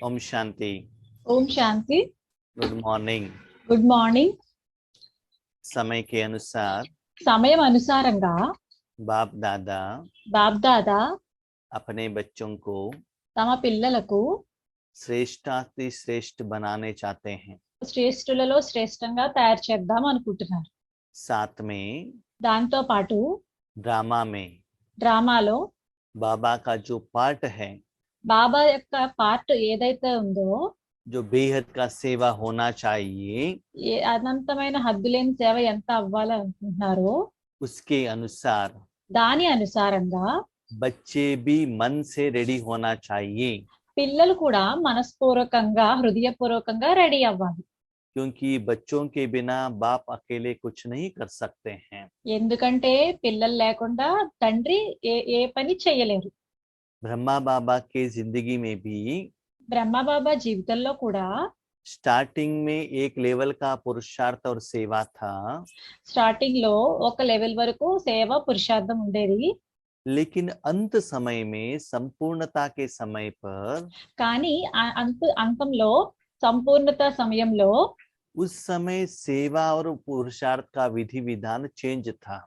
ओम शांति। ओम शांति। Good morning. Good morning. समय के अनुसार సమయం అనుసారంగా बाप दादा బాప్ దాదా अपने बच्चों को తమ పిల్లలకు श्रेष्ठाति श्रेष्ठ बनाने चाहते हैं। శ్రేష్ఠులలో శ్రేష్టంగా తయారు చేద్దాం అనుకుంటున్నారు। साथ में దాంతో పాటు ड्रामा में డ్రామాలో बाबा का जो पार्ट है, బాబా యొక్క పార్ట్ ఏదైతే ఉందో, जो बेहद का सेवा होना चाहिए, అనంతమైన హద్దులేని సేవ ఎంత అవ్వాలి అనుకుంటున్నారో उसके अनुसार దాని అనుసారంగా बच्चे भी मन से रेडी होना चाहिए। పిల్లలు కూడా మనస్పూర్వకంగా హృదయపూర్వకంగా రెడీ అవ్వాలి। क्योंकि बच्चों के बिना बाप अकेले कुछ नहीं कर सकते हैं। ఎందుకంటే పిల్లలు లేకుండా తండ్రి ఏ పని చేయలేరు। ब्रह्मा बाबा के जिंदगी में भी బ్రహ్మ బాబా జీవితంలో కూడా स्टार्टिंग में एक लेवल का पुरुषार्थ और सेवा था, స్టార్టింగ్ లో ఒక లెవెల్ వరకు సేవ పురుషార్థం ఉండేది। लेकिन अंत समय में संपूर्णता के समय पर కానీ అంతంలో సంపూర్ణత సమయంలో उस समय सेवा और पुरुषार्थ का विधि विधान चेंज था।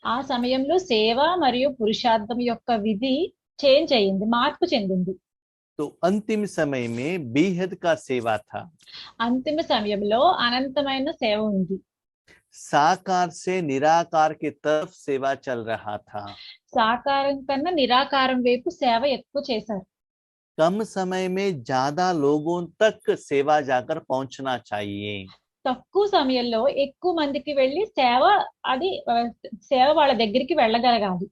ఆ సమయంలో సేవ మరియు పురుషార్థం యొక్క విధి చేంజ్ అయ్యింది, మార్పు చెందింది। तो अंतिम समय में बेहद का सेवा था। అంతిమ సమయంలో అనంతమైన సేవ ఉంది। साकार से निराकार की तरफ सेवा चल रहा था। సాకారం కన్నా నిరాకారం వైపు సేవ ఎక్కువ చేశారు। कम समय में ज्यादा लोगों तक सेवा जाकर पहुंचना चाहिए। తక్కువ సమయంలో ఎక్కువ మందికి వెళ్ళి సేవ వాళ్ళ దగ్గరికి వెళ్ళగలగాలి।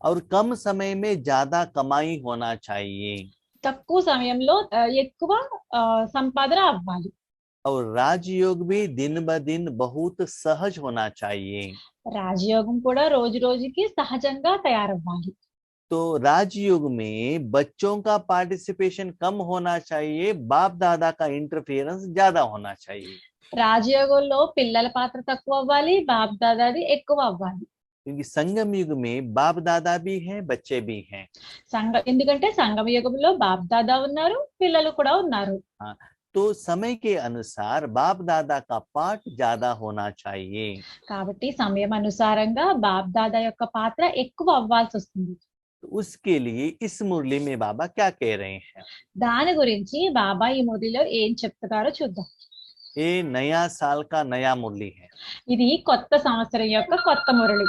और कम समय में ज्यादा कमाई होना चाहिए। తక్కువ సమయంలో ఎక్కువ సంపాదన అవ్వాలి। और राजयोग भी दिन ब दिन बहुत सहज होना चाहिए। రాజయోగం కూడా రోజు రోజుకి సహజంగా తయారవ్వాలి। तो राजयोग में बच्चों का पार्टिसिपेशन कम होना चाहिए, बाप दादा का इंटरफेरेंस ज्यादा होना चाहिए। రాజయోగంలో పిల్లల పాత్ర తక్కువ అవ్వాలి, బాప్ దాదాది ఎక్కువ అవ్వాలి। क्योंकि संगम युग में बाप दादा भी हैं, बच्चे भी हैं। ఎందుకంటే సంగమ యుగంలో బాప్ దాదా ఉన్నారు, పిల్లలు కూడా ఉన్నారు। हाँ, तो समय के अनुसार बाप दादा का पार्ट ज्यादा होना चाहिए। కాబట్టి సమయం అనుసారంగా బాప్ దాదా యొక్క పాత్ర ఎక్కువ అవ్వాల్సి వస్తుంది। तो उसके लिए इस मुरली में बाबा क्या कह रहे हैं, దాని గురించి బాబా ఈ మురళిలో ఏం చెప్తున్నారో చూద్దాం। ये नया साल का नया मुरली है। ఇది కొత్త సంవత్సరం యొక్క కొత్త మురళి।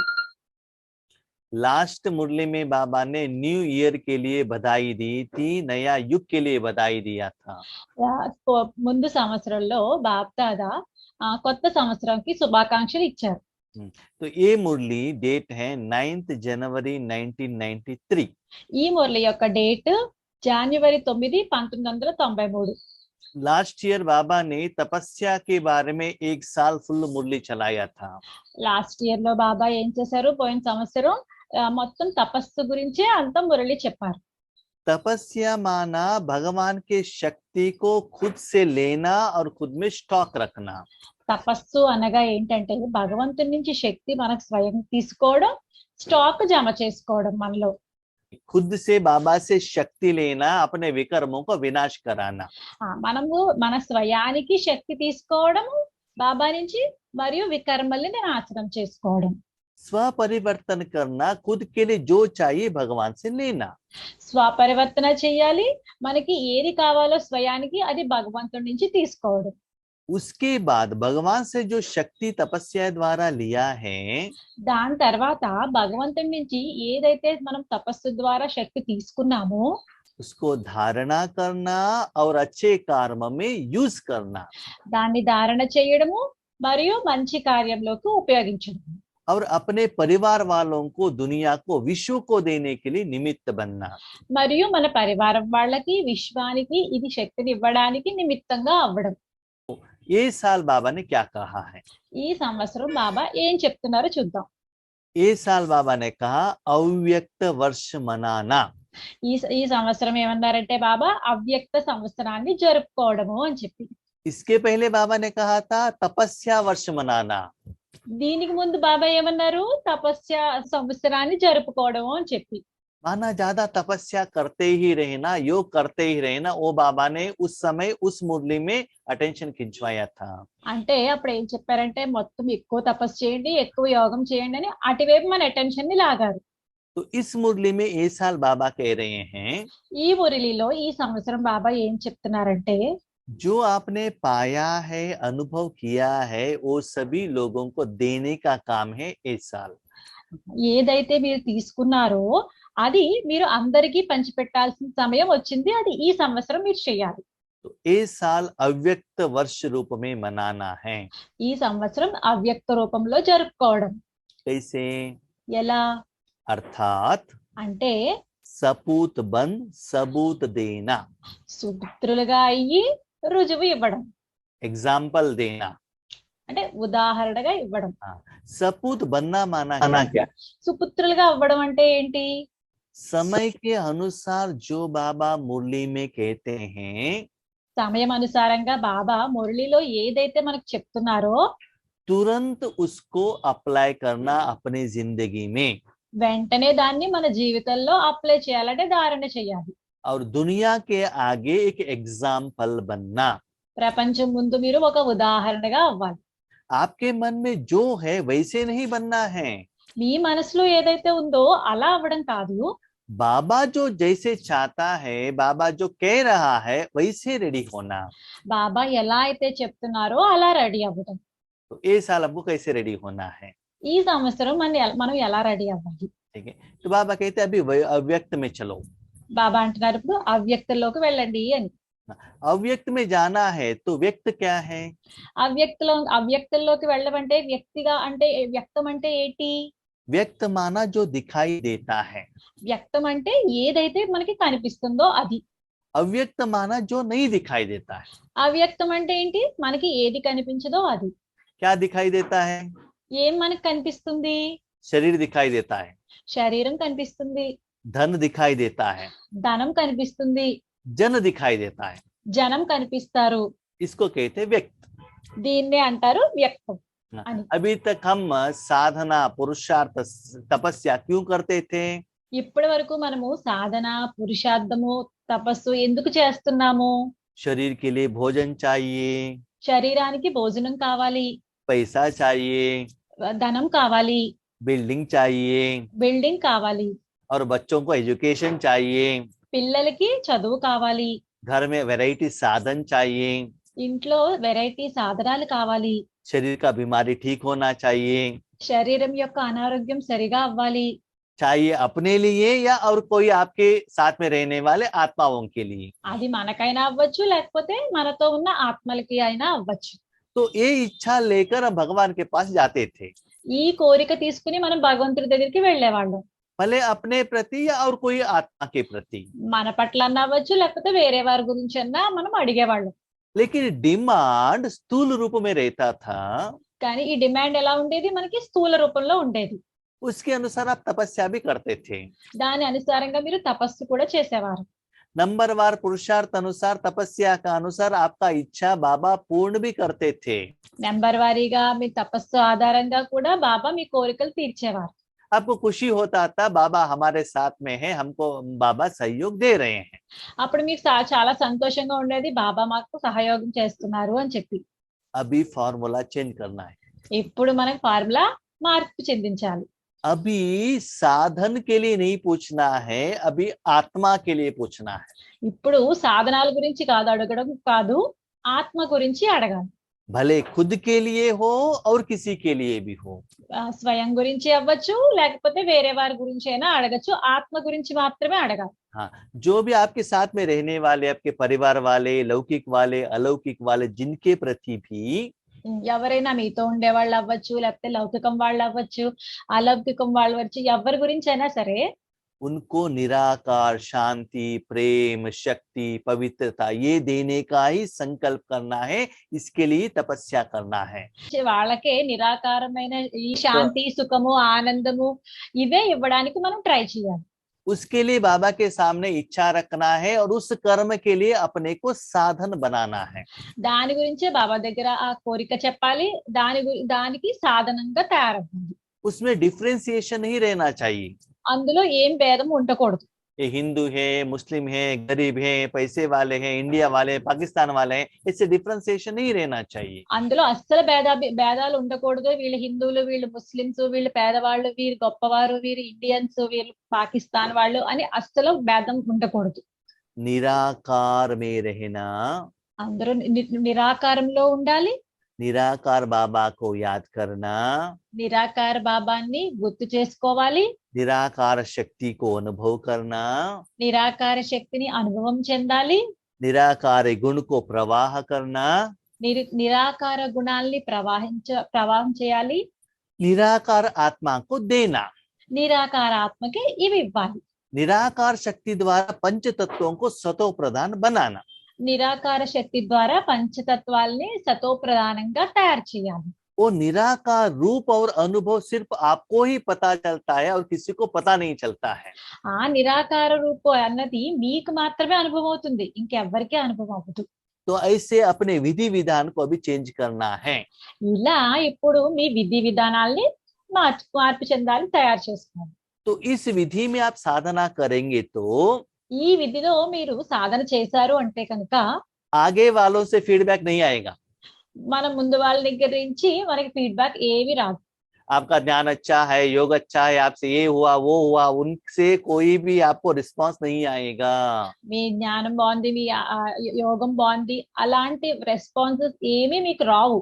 लास्ट मुरली में बाबा ने न्यू ईयर के लिए बधाई दी थी, नया युग के लिए बधाई दिया था। ముందు సంవత్సరంలో బాప్ దాదా కొత్త సంవత్సరంకి శుభాకాంక్షలు ఇచ్చారు। तो ये मुरली डेट है 9 जनवरी 1993। ఈ మురళి యొక్క డేట్ జనవరి 9, 1993। लास्ट ईयर बाबा ने तपस्या के बारे में एक साल फुल मुरली चलाया था। లాస్ట్ ఇయర్ లో బాబా ఏం చేశారు, పోయిన సంవత్సరం మొత్తం తపస్సు గురించే అంత మురళి చెప్పారు। तपस्या माना भगवान के शक्ति को खुद से लेना और खुद में स्टॉक रखना। తపస్సు అనగా ఏంటంటే భగవంతుడి నుంచి శక్తి మనకు స్వయం తీసుకోవడం, స్టాక్ జమ చేసుకోవడం మనలో। खुद से बाबा से शक्ति लेना, अपने विकर्मों को विनाश कराना। మనము మన స్వయానికి శక్తి తీసుకోవడము బాబా నుంచి, మరియు వికర్మల్ని నాశనం చేసుకోవడం। स्वपरिवर्तन करना, खुद के लिए जो चाहिए भगवान से लेना। స్వపరివర్తన చేయాలి, మనకి ఏది కావాలో స్వయానికి అది భగవంతుడి నుంచి తీసుకోవడం। उसके बाद भगवान से जो शक्ति तपस्या द्वारा लिया है, దాని తర్వాత భగవంతుడి నుంచి ఏదైతే మనం తపస్సు ద్వారా శక్తి తీసుకున్నామో उसको धारणा करना और अच्छे कर्म में यूज करना, దాన్ని ధారణ చేయడము మరియు మంచి కార్యంలోకి ఉపయోగించడం, और अपने परिवार वालों को, दुनिया को, विश्व को देने के लिए निमित्त बनना। మరియు మన పరివారం వాళ్ళకి, విశ్వానికి ఇది శక్తిని ఇవ్వడానికి నిమిత్తంగా అవ్వడం। ये साल बाबा ने क्या कहा है, ఈ సంవత్సరం బాబా ఏం చెప్తున్నారో చూద్దాం। ये साल बाबा ने कहा अव्यक्त वर्ष मनाना। ఈ సంవత్సరం ఏమన్నారంటే బాబా అవ్యక్త సంవత్సరాన్ని జరుపుకోవడము అని చెప్పి। इसके पहले बाबा ने कहा था तपस्या वर्ष मनाना। దీనికి ముందు బాబా ఏమన్నారు, తపస్య సంవత్సరాన్ని జరుపుకోవడము అని చెప్పి। माना ज्यादा तपस्या करते ही रहना, योग करते ही रहना, वो बाबा ने उस समय उस मुरली में अटेंशन खिंचवाया था। అంటే అప్పుడు ఏం చెప్పారంటే మొత్తం ఎక్కువ తపస్సు చేయండి, ఎక్కువ యోగం చేయండి అని అటువైపు మన అటెన్షన్ ని లాగారు. तो इस मुरली में ये साल बाबा कह रहे हैं, ఈ మురళిలో ఈ సంవత్సరం బాబా ఏం చెప్తున్నారంటే जो आपने पाया है, अनुभव किया है, वो सभी लोगों को देने का काम है इस साल। ఏదైతే మీరు తీసుకున్నారో అది మీరు అందరికీ పంచిపెట్టాల్సిన సమయం వచ్చింది. అది ఈ సంవత్సరం మీరు చేయాలి. तो ये साल अव्यक्त वर्ष रूप में मनाना है। ఈ సంవత్సరం అవ్యక్త రూపంలో జరుపుకోవడం. कैसे? ఎలా अर्थात అంటే सपूत बन सबूत देना, సుపుత్రులుగా అయ్యి రుజువు ఇవ్వడం, एग्जाम्पल देना। అంటే ఉదాహరణగా ఇవ్వడం. सपूत बनना माना क्या? సుపుత్రులుగా అవ్వడం అంటే ఏంటి? समय के अनुसार जो बाबा मुरली में कहते हैं, సమయం అనుసారంగా బాబా మురళిలో ఏదైతే మనకు చెప్తున్నారో तुरंत उसको अप्लाई करना अपनी जिंदगी में, వెంటనే దాన్ని మన జీవితంలో అప్లై చేయాలంటే ధారణ చేయాలి. और दुनिया के आगे एक एग्जाम्पल बनना। ప్రపంచం ముందు మీరు ఒక ఉదాహరణగా అవ్వాలి. आपके मन में जो है वैसे नहीं बनना है। మీ మనసులో ఏదైతే ఉందో అలా అవ్వడం కాదు. बाबा जो जैसे चाहता है, बाबा जो कह रहा है, वैसे रेडी होना। బాబా ఎలా అయితే చెప్తున్నారో అలా రెడీ అవ్వడం. तो ये साल हमको कैसे रेडी होना है? ఈ సంవత్సరం మనం ఎలా రెడీ అవ్వాలి? ठीक है, तो बाबा कहते हैं अभी अव्यक्त में चलो। బాబా అంటున్నారు ఇప్పుడు అవ్యక్తంలోకి వెళ్ళండి అని. अव्यक्त में जाना है तो व्यक्त क्या है? అవ్యక్తంలోకి వెళ్ళమంటే వ్యక్తిగా అంటే వ్యక్తం అంటే ఏంటి? व्यक्त माना जो दिखाई देता है, వ్యక్తం అంటే ఏదైతే మనకి కనిపిస్తుందో అది. अव्यक्त माना जो नहीं दिखाई देता है। అవ్యక్తం అంటే ఏంటి? మనకి ఏది కనిపించదో అది. क्या दिखाई देता है? ఏం మనకి కనిపిస్తుంది? शरीर दिखाई देता है, శరీరం కనిపిస్తుంది, धन दिखाई देता है, ధనం కనిపిస్తుంది, जन दिखाई देता है। జనం కనిపిస్తారు. इसको कहते हैं व्यक्त। దీన్నే అంటారు వ్యక్తం అని. अभी तक हम साधना, पुरुषार्थ, तपस्या क्यों करते थे? ఇప్పటి వరకు మనము సాధన, పురుషార్థము, తపస్సు ఎందుకు చేస్తున్నాము? शरीर के लिए भोजन चाहिए, శరీరానికి భోజనం కావాలి, पैसा चाहिए, ధనం కావాలి, बिल्डिंग चाहिए, బిల్డింగ్ కావాలి, और बच्चों को एजुकेशन चाहिए, పిల్లలకి చదువు కావాలి, घर में वैरायटी साधन चाहिए, ఇంట్లో వెరైటీ సాధనాలు కావాలి, शरीर का बीमारी ठीक होना चाहिए। శరీరం యొక్క అనారోగ్యం సరిగా అవ్వాలి. चाहिए अपने लिए या और कोई आपके साथ में रहने वाले आत्माओं के लिए। అది మనకైనా అవ్వచ్చు, లేకపోతే మనతో ఉన్న ఆత్మలకి అయినా అవ్వచ్చు. तो ये इच्छा लेकर हम भगवान के पास जाते थे, ఈ కోరిక తీసుకుని మనం భగవంతుడి దగ్గరికి వెళ్ళేవాళ్ళం. भले अपने प्रति या और कोई आत्मा के प्रति। మన పట్ల అన్నా అవ్వచ్చు, లేకపోతే వేరే వారి గురించి అన్నా మనం అడిగేవాళ్ళం. लेकिन डिमांड स्थूल रूप में रहता था, కానీ ఈ డిమాండ్ ఎలా ఉండేది? మనకి స్థూల రూపంలో ఉండేది. उसके अनुसार आप तपस्या भी करते थे। దాని అనుసారంగా మీరు తపస్సు కూడా చేసేవారు. नंबरवार पुरुषार्थ अनुसार, तपस्या का अनुसार आपका इच्छा बाबा पूर्ण भी करते थे। నెంబర్ వారీగా మీ తపస్సు ఆధారంగా కూడా బాబా మీ కోరికలు తీర్చేవారు. आपको खुशी होता था बाबा हमारे साथ में है, हमको बाबा सहयोग दे रहे हैं। అప్పుడు మీకు చాలా సంతోషంగా ఉండేది, బాబా మాకు సహయోగం చేస్తున్నారు అని చెప్పి. अभी फॉर्मूला चेंज करना है। ఇప్పుడు మనకి ఫార్ములా మార్పు చెందించాలి. अभी साधन के लिए नहीं पूछना है, अभी आत्मा के लिए पूछना है। ఇప్పుడు సాధనాల గురించి కాదు అడగడం, కాదు ఆత్మ గురించి అడగాలి. भले खुद के लिए हो और किसी के लिए भी हो। స్వయం గురించి అవ్వచ్చు, లేకపోతే వేరే వారి గురించి అయినా అడగచ్చు. ఆత్మ గురించి మాత్రమే అడగాలి. हाँ, जो भी आपके साथ में रहने वाले, आपके परिवार वाले, लौकिक वाले, अलौकिक वाले, जिनके प्रति भी ఎవరైనా మీతో ఉండే వాళ్ళు అవ్వచ్చు, లేకపోతే లౌకికం వాళ్ళు అవ్వచ్చు, అలౌకికం వాళ్ళు అవ్వచ్చు, ఎవరి గురించి అయినా సరే उनको निराकार शांति, प्रेम, शक्ति, पवित्रता ये देने का ही संकल्प करना है। इसके लिए तपस्या करना है। వాళ్ళకే నిరాకారమైన ఈ శాంతి, సుఖము, ఆనందము ఇవే ఇవ్వడానికి మనం ట్రై చేయాలి. उसके लिए बाबा के सामने इच्छा रखना है और उस कर्म के लिए अपने को साधन बनाना है। దాని గురించే బాబా దగ్గర ఆ కోరిక చెప్పాలి, దానికి సాధనంగా తయారవ్వాలి. उसमें डिफरेंशिएशन नहीं रहना चाहिए। అందులో ఏం భేదం ఉండకూడదు. ये हिंदू है, मुस्लिम है, गरीब है, पैसे वाले हैं, इंडिया वाले, पाकिस्तान वाले हैं, इससे डिफरेंशिएशन नहीं रहना चाहिए. అందులో అస్సలు భేదాలు ఉండకూడదు. వీళ్ళు హిందువులు, వీళ్ళు ముస్లిమ్స్, వీళ్ళు పేదవాళ్ళు, వీరు గొప్పవారు, వీరు ఇండియన్స్, వీళ్ళు పాకిస్తాన్ వాళ్ళు అని అస్సలు భేదం ఉండకూడదు. निराकार में रहना, అందరూ నిరాకారంలో ఉండాలి. निराकार बाबा को याद करना, నిరాకార బాబాని గుర్తు చేసుకోవాలి. निराकार शक्ति को अनुभव करना, నిరాకార శక్తిని అనుభవం చెందాలి. निराकार गुण को प्रवाह करना, నిరాకార గుణాల్ని ప్రవాహం చేయాలి. निराकार आत्मा को देना, నిరాకార ఆత్మకి ఇవి ఇవ్వాలి. निराकार शक्ति द्वारा पंच तत्वों को सतो प्रधान बनाना. నిరాకార శక్తి ద్వారా పంచతత్వాల్ని సతో ప్రధానంగా తయారు చేయాలి. वो निराकार रूप और अनुभव सिर्फ आपको ही पता चलता है और किसी को पता नहीं चलता है. ఆ నిరాకార రూపం అన్నది మీకు మాత్రమే అనుభవం అవుతుంది, ఇంకెవ్వరికీ అనుభవం అవ్వదు. तो ऐसे अपने विधि विधान को अभी चेंज करना है. ఇలా ఇప్పుడు మీ విధి విధానాల్ని మార్పు చెందాలి, తయారు చేసుకోవాలి. तो इस विधि में आप साधना करेंगे तो ఈ విధిలో మీరు సాధన చేశారు అంటే కనుక आगे वालों से फीडबैक नहीं आएगा. మనం ముందు వాళ్ళ దగ్గర నుంచి మనకి ఫీడ్బ్యాక్ ఏవి రాదు. आपका ज्ञान अच्छा है, योग अच्छा है, आपसे ये हुआ वो हुआ, उनसे कोई भी आपको रिस्पांस नहीं आएगा. మీ జ్ఞానం బాగుంది, మీ యోగం బాగుంది, అలాంటి రెస్పాన్సెస్ ఏమీ మీకు రావు.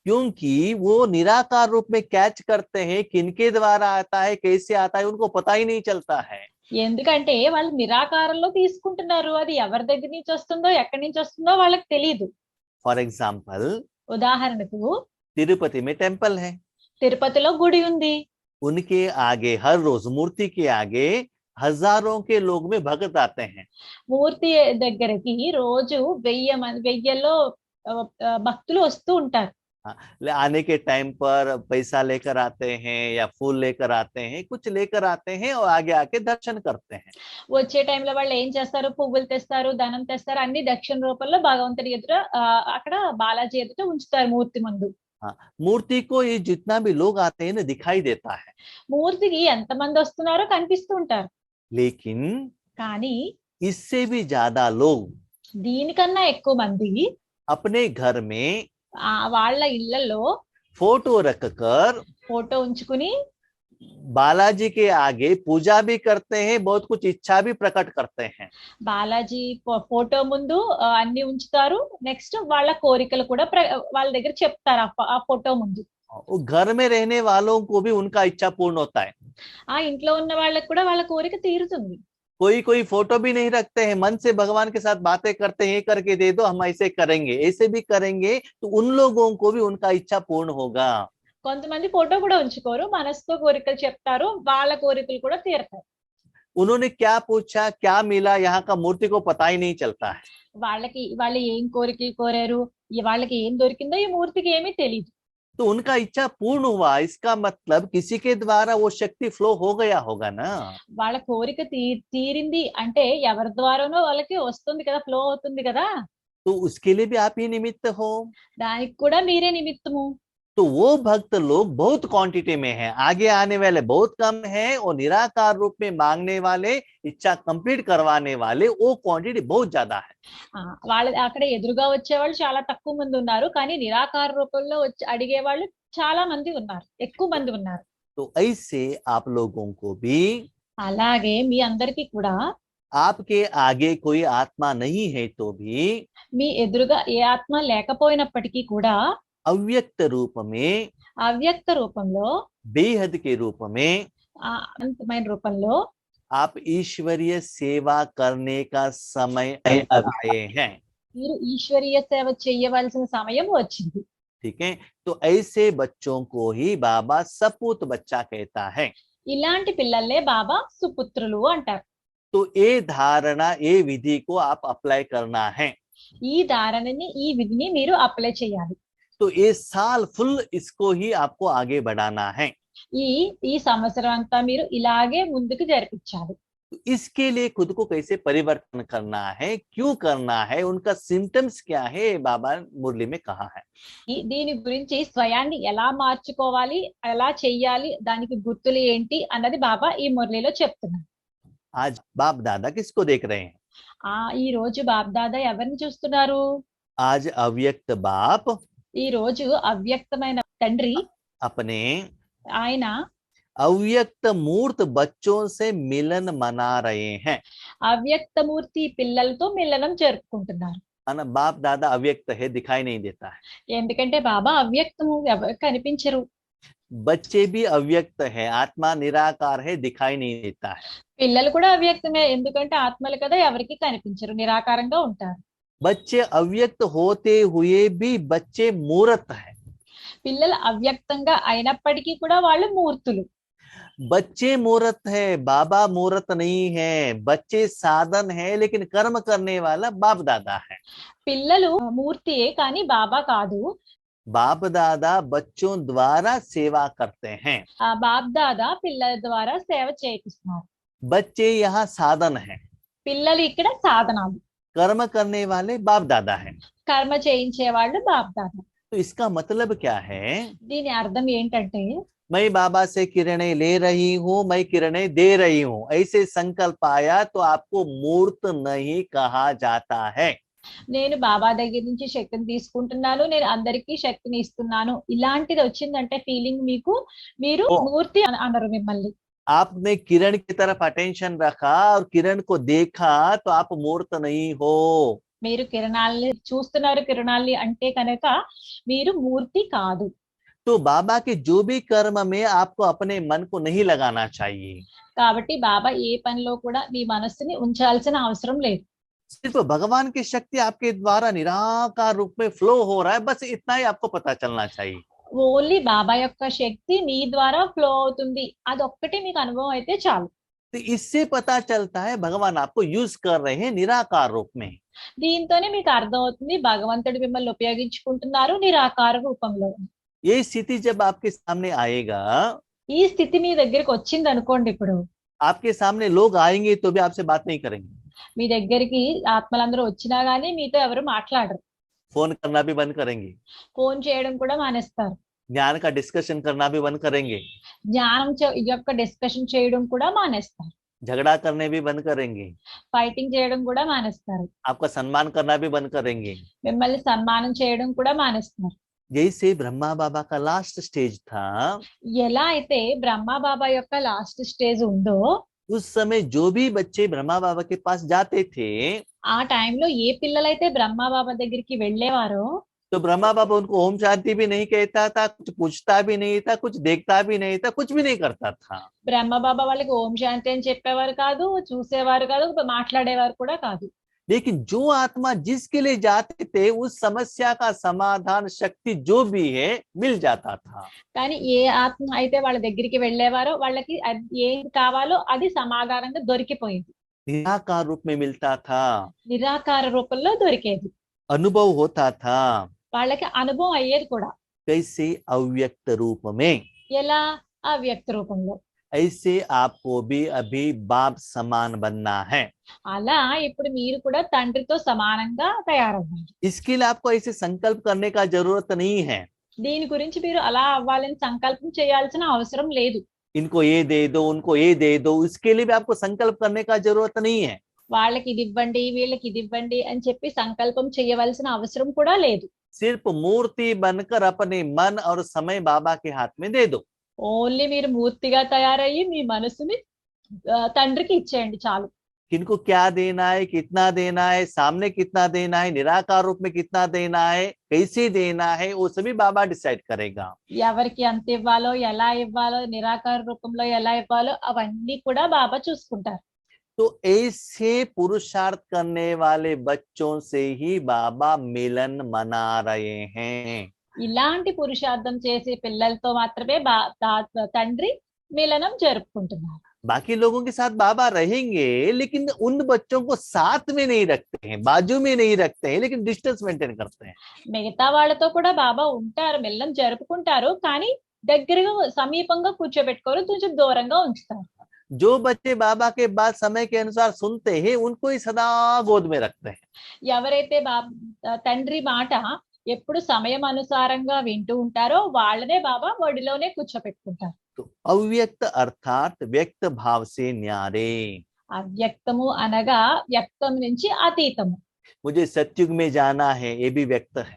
क्योंकि वो निराकार रूप में कैच करते हैं, किनके द्वारा आता है, कैसे आता है, उनको पता ही नहीं चलता है. ఎందుకంటే వాళ్ళు నిరాకారంలో తీసుకుంటున్నారు, అది ఎవరి దగ్గర నుంచి వస్తుందో ఎక్కడి నుంచి వస్తుందో వాళ్ళకి తెలియదు. फॉर एग्जाम्पल, ఉదాహరణకు तिरुपति में टेम्पल है, తిరుపతిలో గుడి ఉంది. उनके आगे हर रोज मूर्ति के आगे हजारों के लोग में भक्त आते हैं. మూర్తి దగ్గరికి రోజు 1000 భక్తులు వస్తూ ఉంటారు. आने के टाइम पर पैसा लेकर आते हैं या फूल लेकर आते हैं, कुछ लेकर आते हैं और आगे आके दर्शन करते हैं. వచ్చే టైంలో వాళ్ళు ఏం చేస్తారు, పువ్వులు తెస్తారు, ధనం తెస్తారు, అన్ని దక్షిణ రూపంలో భగవంతుడి ఎదుట అక్కడ బాలాజీ ఎదుట ఉంచుతారు మూర్తి ముందు. मूर्ति को ये जितना भी लोग आते हैं ना दिखाई देता है, మూర్తికి ఎంతమంది వస్తున్నారో కనిపిస్తూ ఉంటారు. लेकिन కానీ इससे भी ज्यादा लोग దీనికన్నా ఎక్కువ మంది अपने घर में వాళ్ళ ఇళ్లలో फोटो रखकर ఫోటో ఉంచుకుని बालाजी के आगे पूजा भी करते हैं, बहुत कुछ इच्छा भी प्रकट करते हैं. బాలాజీ ఫోటో ముందు అన్ని ఉంచుతారు. నెక్స్ట్ వాళ్ళ కోరికలు కూడా వాళ్ళ దగ్గర చెప్తారు ఆ ఫోటో ముందు. घर में रहने वालों को भी उनका इच्छा पूर्ण होता है. ఆ ఇంట్లో ఉన్న వాళ్ళకి కూడా వాళ్ళ కోరిక తీరుతుంది. कोई कोई फोटो भी नहीं रखते हैं, मन से भगवान के साथ बातें करते हैं, ये करके दे दो, हम ऐसे करेंगे, ऐसे भी करेंगे, तो उन लोगों को भी उनका इच्छा पूर्ण होगा. కొంతమంది ఫోటో కూడా ఉంచుకోరు, మనసుతో కోరికలు చెప్తారు, వాళ్ళ కోరికలు కూడా తీరుతాయి. उन्होंने क्या पूछा, क्या मिला, यहाँ का मूर्ति को पता ही नहीं चलता है. వాళ్ళు ఏం కోరికలు కోరారు, వాళ్ళకి ఏం దొరికిందో ఈ మూర్తికి ఏమీ తెలియదు. तो उनका इच्छा पूर्ण हुआ, इसका मतलब किसी के द्वारा वो शक्ति फ्लो हो गया होगा ना. వాళ్ళ కోరిక తీరింది అంటే ఎవరి ద్వారానో వాళ్ళకి వస్తుంది కదా, ఫ్లో అవుతుంది కదా. तो उसके लिए भी आप ही निमित्त हो. దానికి కూడా మీరే నిమిత్తము. तो वो भक्त लोग बहुत क्वांटिटी में हैं, आगे आने वाले बहुत कम हैं, और निराकार रूप में मांगने वाले, इच्छा कंप्लीट करवाने वाले, वो क्वांटिटी बहुत ज्यादा है. వాళ్ళ అక్కడ ఎదురుగా వచ్చేవాళ్ళు చాలా తక్కువ మంది ఉన్నారు, కానీ నిరాకార రూపంలో వచ్చి అడిగే వాళ్ళు చాలా మంది ఉన్నారు, ఎక్కువ మంది ఉన్నారు. तो ऐसे आप लोगों को भी, అలాగే మీ అందరికీ కూడా आपके आगे कोई आत्मा नहीं है तो भी మీ ఎదురుగా ఏ ఆత్మ లేకపోయినప్పటికీ కూడా अव्यक्त रूप में, అవ్యక్త రూపంలో, बेहद के रूप में అనంతమైన రూపంలో आप ईश्वरीय सेवा करने का समय आए हैं. మీరు ఈశ్వరీయ సేవ చేయవలసిన సమయం వచ్చింది. ठीक है, तो ऐसे बच्चों को ही बाबा सपूत बच्चा कहता है. ఇలాంటి పిల్లల్నే బాబా సుపుత్రులు అంటారు. तो ये धारणा, ये विधि को आप अप्लाई करना है. ఈ ధారణని, ఈ విధిని మీరు అప్లై చేయాలి. तो ये साल फुल इसको ही आपको आगे बढ़ाना है. ఈ సంవత్సరం అంతా మీరు ఇలాగే ముందుకు జరిపించాలి. तो इसके लिए खुद को कैसे परिवर्तन करना है, क्यों करना है, उनका सिम्टम्स क्या है, बाबा मुरली में कहा है. దీని గురించి స్వయాన్ని ఎలా మార్చుకోవాలి, ఎలా చెయ్యాలి, దానికి గుర్తులు ఏంటి అన్నది బాబా ఈ మురళిలో చెప్తున్నారు. आज बाप दादा किसको देख रहे हैं? ఈ రోజు బాప్ దాదా ఎవరిని చూస్తున్నారు? आज अव्यक्त बाप ఈ రోజు అవ్యక్తమైన తండ్రి अपने ఆయన अव्यक्त मूर्त बच्चों से मिलन मना रहे हैं. అవ్యక్తమూర్తి పిల్లలతో మిలనం జరుపుకుంటున్నారు. बाप दादा अव्यक्त है, दिखाई नहीं देता है. ఎందుకంటే బాబా అవ్యక్తము, ఎవరు కనిపించరు. बच्चे भी अव्यक्त है, आत्मा निराकार है, दिखाई नहीं देता है. పిల్లలు కూడా అవ్యక్తమే, ఎందుకంటే ఆత్మలు కదా, ఎవరికి కనిపించరు, నిరాకారంగా ఉంటారు. बच्चे अव्यक्त होते हुए भी बच्चे मूर्त है. పిల్లలు అవ్యక్తంగా అయినప్పటికీ కూడా వాళ్ళు మూర్తులు. बच्चे मूर्त है, बाबा मूर्त नहीं है. बच्चे साधन है, लेकिन कर्म करने वाला बाप दादा है. పిల్లలు మూర్తియే కానీ బాబా కాదు. बाप दादा बच्चों द्वारा सेवा करते हैं. ఆ బాప్ దాదా పిల్లల ద్వారా సేవ చేపిస్తున్నారు. बच्चे यहाँ साधन है, పిల్లలు ఇక్కడ సాధనాలు, कर्म करने वाले बाप दादा है. కర్మ చేయించే వాళ్ళు బాప్ దాదా. तो इसका मतलब क्या है? దీని అర్థం ఏంటంటే, मैं बाबा से किरणें ले रही हूँ, मैं किरणें दे रही हूँ, ऐसे संकल्प आया तो आपको मूर्त नहीं कहा जाता है. నేను బాబా దగ్గర నుంచి శక్తిని తీసుకుంటున్నాను, నేను అందరికీ శక్తిని ఇస్తున్నాను, ఇలాంటిది వచ్చిందంటే ఫీలింగ్ మీకు, మీరు మూర్తి అనరు మిమ్మల్ని. आपने किरण की तरफ अटेंशन रखा और किरण को देखा तो आप मूर्त नहीं हो. మీరు కిరణాల్ని చూస్తున్నారు, కిరణాల్ని అంటే కనుక మీరు మూర్తి కాదు. तो बाबा के जो भी कर्म में आपको अपने मन को नहीं लगाना चाहिए. కాబట్టి బాబా ఏ పనిలో కూడా మీ మనస్సుని ఉంచాల్సిన అవసరం లేదు. सिर्फ भगवान की शक्ति आपके द्वारा निराकार रूप में फ्लो हो रहा है, बस इतना ही आपको पता चलना चाहिए. ఓన్లీ బాబా యొక్క శక్తి మీ ద్వారా ఫ్లో అవుతుంది, అదొక్కటే మీకు అనుభవం అయితే చాలు. तो इससे पता चलता है भगवान आपको यूज कर रहे हैं निराकार रूप में. దీంతోనే మీకు అర్థం అవుతుంది భగవంతుడు మిమ్మల్ని ఉపయోగించుకుంటున్నారు నిరాకార రూపంలో. ये स्थिति जब आपके सामने आएगा, ఈ స్థితి మీ దగ్గరికి వచ్చింది అనుకోండి, ఇప్పుడు आपके सामने लोग आएंगे तो भी आपसे बात नहीं करेंगे. మీ దగ్గరికి ఆత్మలందరూ వచ్చినా గానీ మీతో ఎవరు మాట్లాడరు. फोन करना भी बंद करेंगे, ఫోన్ చేయడం కూడా మానేస్తారు, ज्ञान का डिस्कशन करना भी बंद करेंगे, జ్ఞానం యొక్క డిస్కషన్ చేయడం కూడా మానేస్తారు, झगड़ा करने भी बंद करेंगे, ఫైటింగ్ చేయడం కూడా మానేస్తారు, आपका सम्मान करना भी बंद करेंगे. మిమ్మల్ని సన్మానం చేయడం కూడా మానేస్తారు. जैसे ब्रह्मा बाबा का लास्ट स्टेज था, ఎలా అయితే బ్రహ్మ బాబా యొక్క లాస్ట్ స్టేజ్ ఉందో, उस समय जो भी बच्चे ब्रह्मा बाबा के पास जाते थे ఆ టైంలో ఏ పిల్లలైతే బ్రహ్మ బాబా దగ్గరికి వెళ్ళేవారో, तो ब्रह्मा बाबा उनको ओम शांति भी नहीं कहता था, कुछ पूछता भी नहीं था, कुछ देखता भी नहीं था, कुछ भी नहीं करता था. బ్రహ్మ బాబా వాళ్ళకి ఓం శాంతి అని చెప్పేవారు కాదు, చూసేవారు కాదు, మాట్లాడేవారు కూడా కాదు. लेकिन जो आत्मा जिसके लिए जाते थे उस समस्या का समाधान शक्ति जो भी है मिल जाता था. కానీ ఏ ఆత్మ అయితే వాళ్ళ దగ్గరికి వెళ్ళేవారో వాళ్ళకి ఏం కావాలో అది సమాధానంగా దొరికిపోయింది, निराकार रूप में मिलता था, నిరాకార రూపంలో దొరికేది, अनुभव होता था. వాళ్ళకి అనుభవం అయ్యేది కూడా. कैसे? अव्यक्त रूप में. ఎలా? అవ్యక్త రూపంలో. ऐसे आपको भी अभी बाप समान बनना है. అలా ఇప్పుడు మీరు కూడా తండ్రితో సమానంగా తయారవ్వాలి. इसके लिए आपको ऐसे संकल्प करने का जरूरत नहीं है. దీని గురించి మీరు అలా అవ్వాలని సంకల్పం చేయాల్సిన అవసరం లేదు. इनको ये दे दो, उनको ये दे दो, इसके लिए भी आपको संकल्प करने का जरूरत नहीं है. వాళ్ళకి ఇది ఇవ్వండి, వీళ్ళకి ఇది ఇవ్వండి అని చెప్పి సంకల్పం చేయవలసిన అవసరం కూడా లేదు. सिर्फ मूर्ति बनकर अपने मन और समय बाबा के हाथ में दे दो. ఓన్లీ మీరు మూర్తిగా తయారయ్యి మీ మనసుని తండ్రికి ఇచ్చేయండి చాలు. किनको क्या देना है, कितना देना है, सामने कितना देना है, निराकार रूप में कितना देना है, कैसे देना है, वो सभी बाबा डिसाइड करेगा. ఎవరికి ఎంత ఇవ్వాలో, ఎలా ఇవ్వాలో, నిరాకార రూపంలో ఎలా ఇవ్వాలో అవన్నీ కూడా బాబా చూసుకుంటారు. तो ऐसे पुरुषार्थ करने वाले बच्चों से ही बाबा मिलन मना रहे हैं. ఇలాంటి పురుషార్థం చేసే పిల్లలతో మాత్రమే తండ్రి మిలనం జరుపుకుంటున్నారు. बाकी लोगों के साथ बाबा रहेंगे, लेकिन उन बच्चों को साथ में नहीं रखते हैं, बाजू में नहीं रखते हैं, लेकिन डिस्टेंस मेंटेन करते हैं. మిగతా వాళ్ళతో కూడా బాబా ఉంటారు, మిలనం జరుపుకుంటారు, కానీ దగ్గరగా సమీపంగా కూర్చోబెట్టుకోరు, కొంచెం దూరంగా ఉంచుతారు. जो बच्चे बाबा के बात समय के अनुसार सुनते हैं उनको ही सदा गोद में रखते हैं। ఎవరైతే తండ్రి మాట ఎప్పుడు సమయం అనుసారంగా వింటూ ఉంటారో వాళ్ళనే బాబా ఒడిలోనే కూర్చోపెట్టుకుంటారు. तो अव्यक्त अर्थात व्यक्त भाव से न्यारे। అవ్యక్తము అనగా వ్యక్తం నుంచి అతీతము. मुझे सत्युग में जाना है, ये भी व्यक्त है।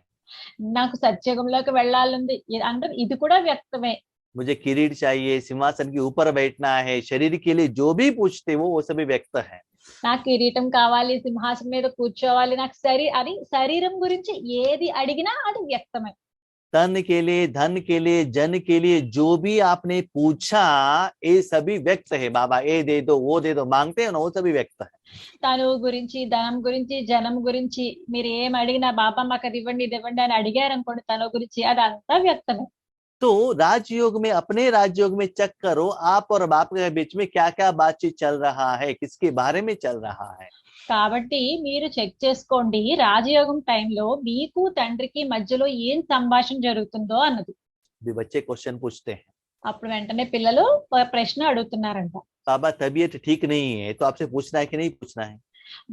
నాకు సత్యయుగంలోకి వెళ్ళాలంది అంటే ఇది కూడా వ్యక్తమే. मुझे किरीट चाहिए, सिंहासन के ऊपर बैठना है, शरीर के लिए जो भी पूछते वो सभी व्यक्त है। నాకు కిరీటం కావాలి, సింహాసనం మీద కూర్చోవాలి, నాకు శరీరం గురించి ఏది అడిగినా అది వ్యక్తమే. तन के लिए, धन के लिए, जन के लिए जो भी आपने पूछा ये सभी व्यक्त है। बाबा ये दे दो, वो दे दो, मांगते हैं ना, वो सभी व्यक्त है। తనువు గురించి, ధనం గురించి, జనం గురించి మీరు ఏం అడిగినా బాబా మాకు అది ఇవ్వండి ఇది ఇవ్వండి అని అడిగారు అనుకోండి, తనువు గురించి అదంతా వ్యక్తమే. तो राजयोग में, अपने राजयोग में चेक करो आप और बाप के बीच में क्या क्या बातचीत चल रहा है, किसके बारे में चल रहा है। కాబట్టి మీరు చెక్ చేసుకోండి రాజయోగం టైంలో మీకు తండ్రికి మధ్యలో ఏం సంభాషణ జరుగుతుందో అన్నది. भी बच्चे क्वेश्चन पूछते हैं, అప్పుడు వెంటనే పిల్లలు ప్రశ్న అడుగుతున్నారంట. बाबा तबीयत ठीक नहीं है तो आपसे पूछना है कि नहीं पूछना है।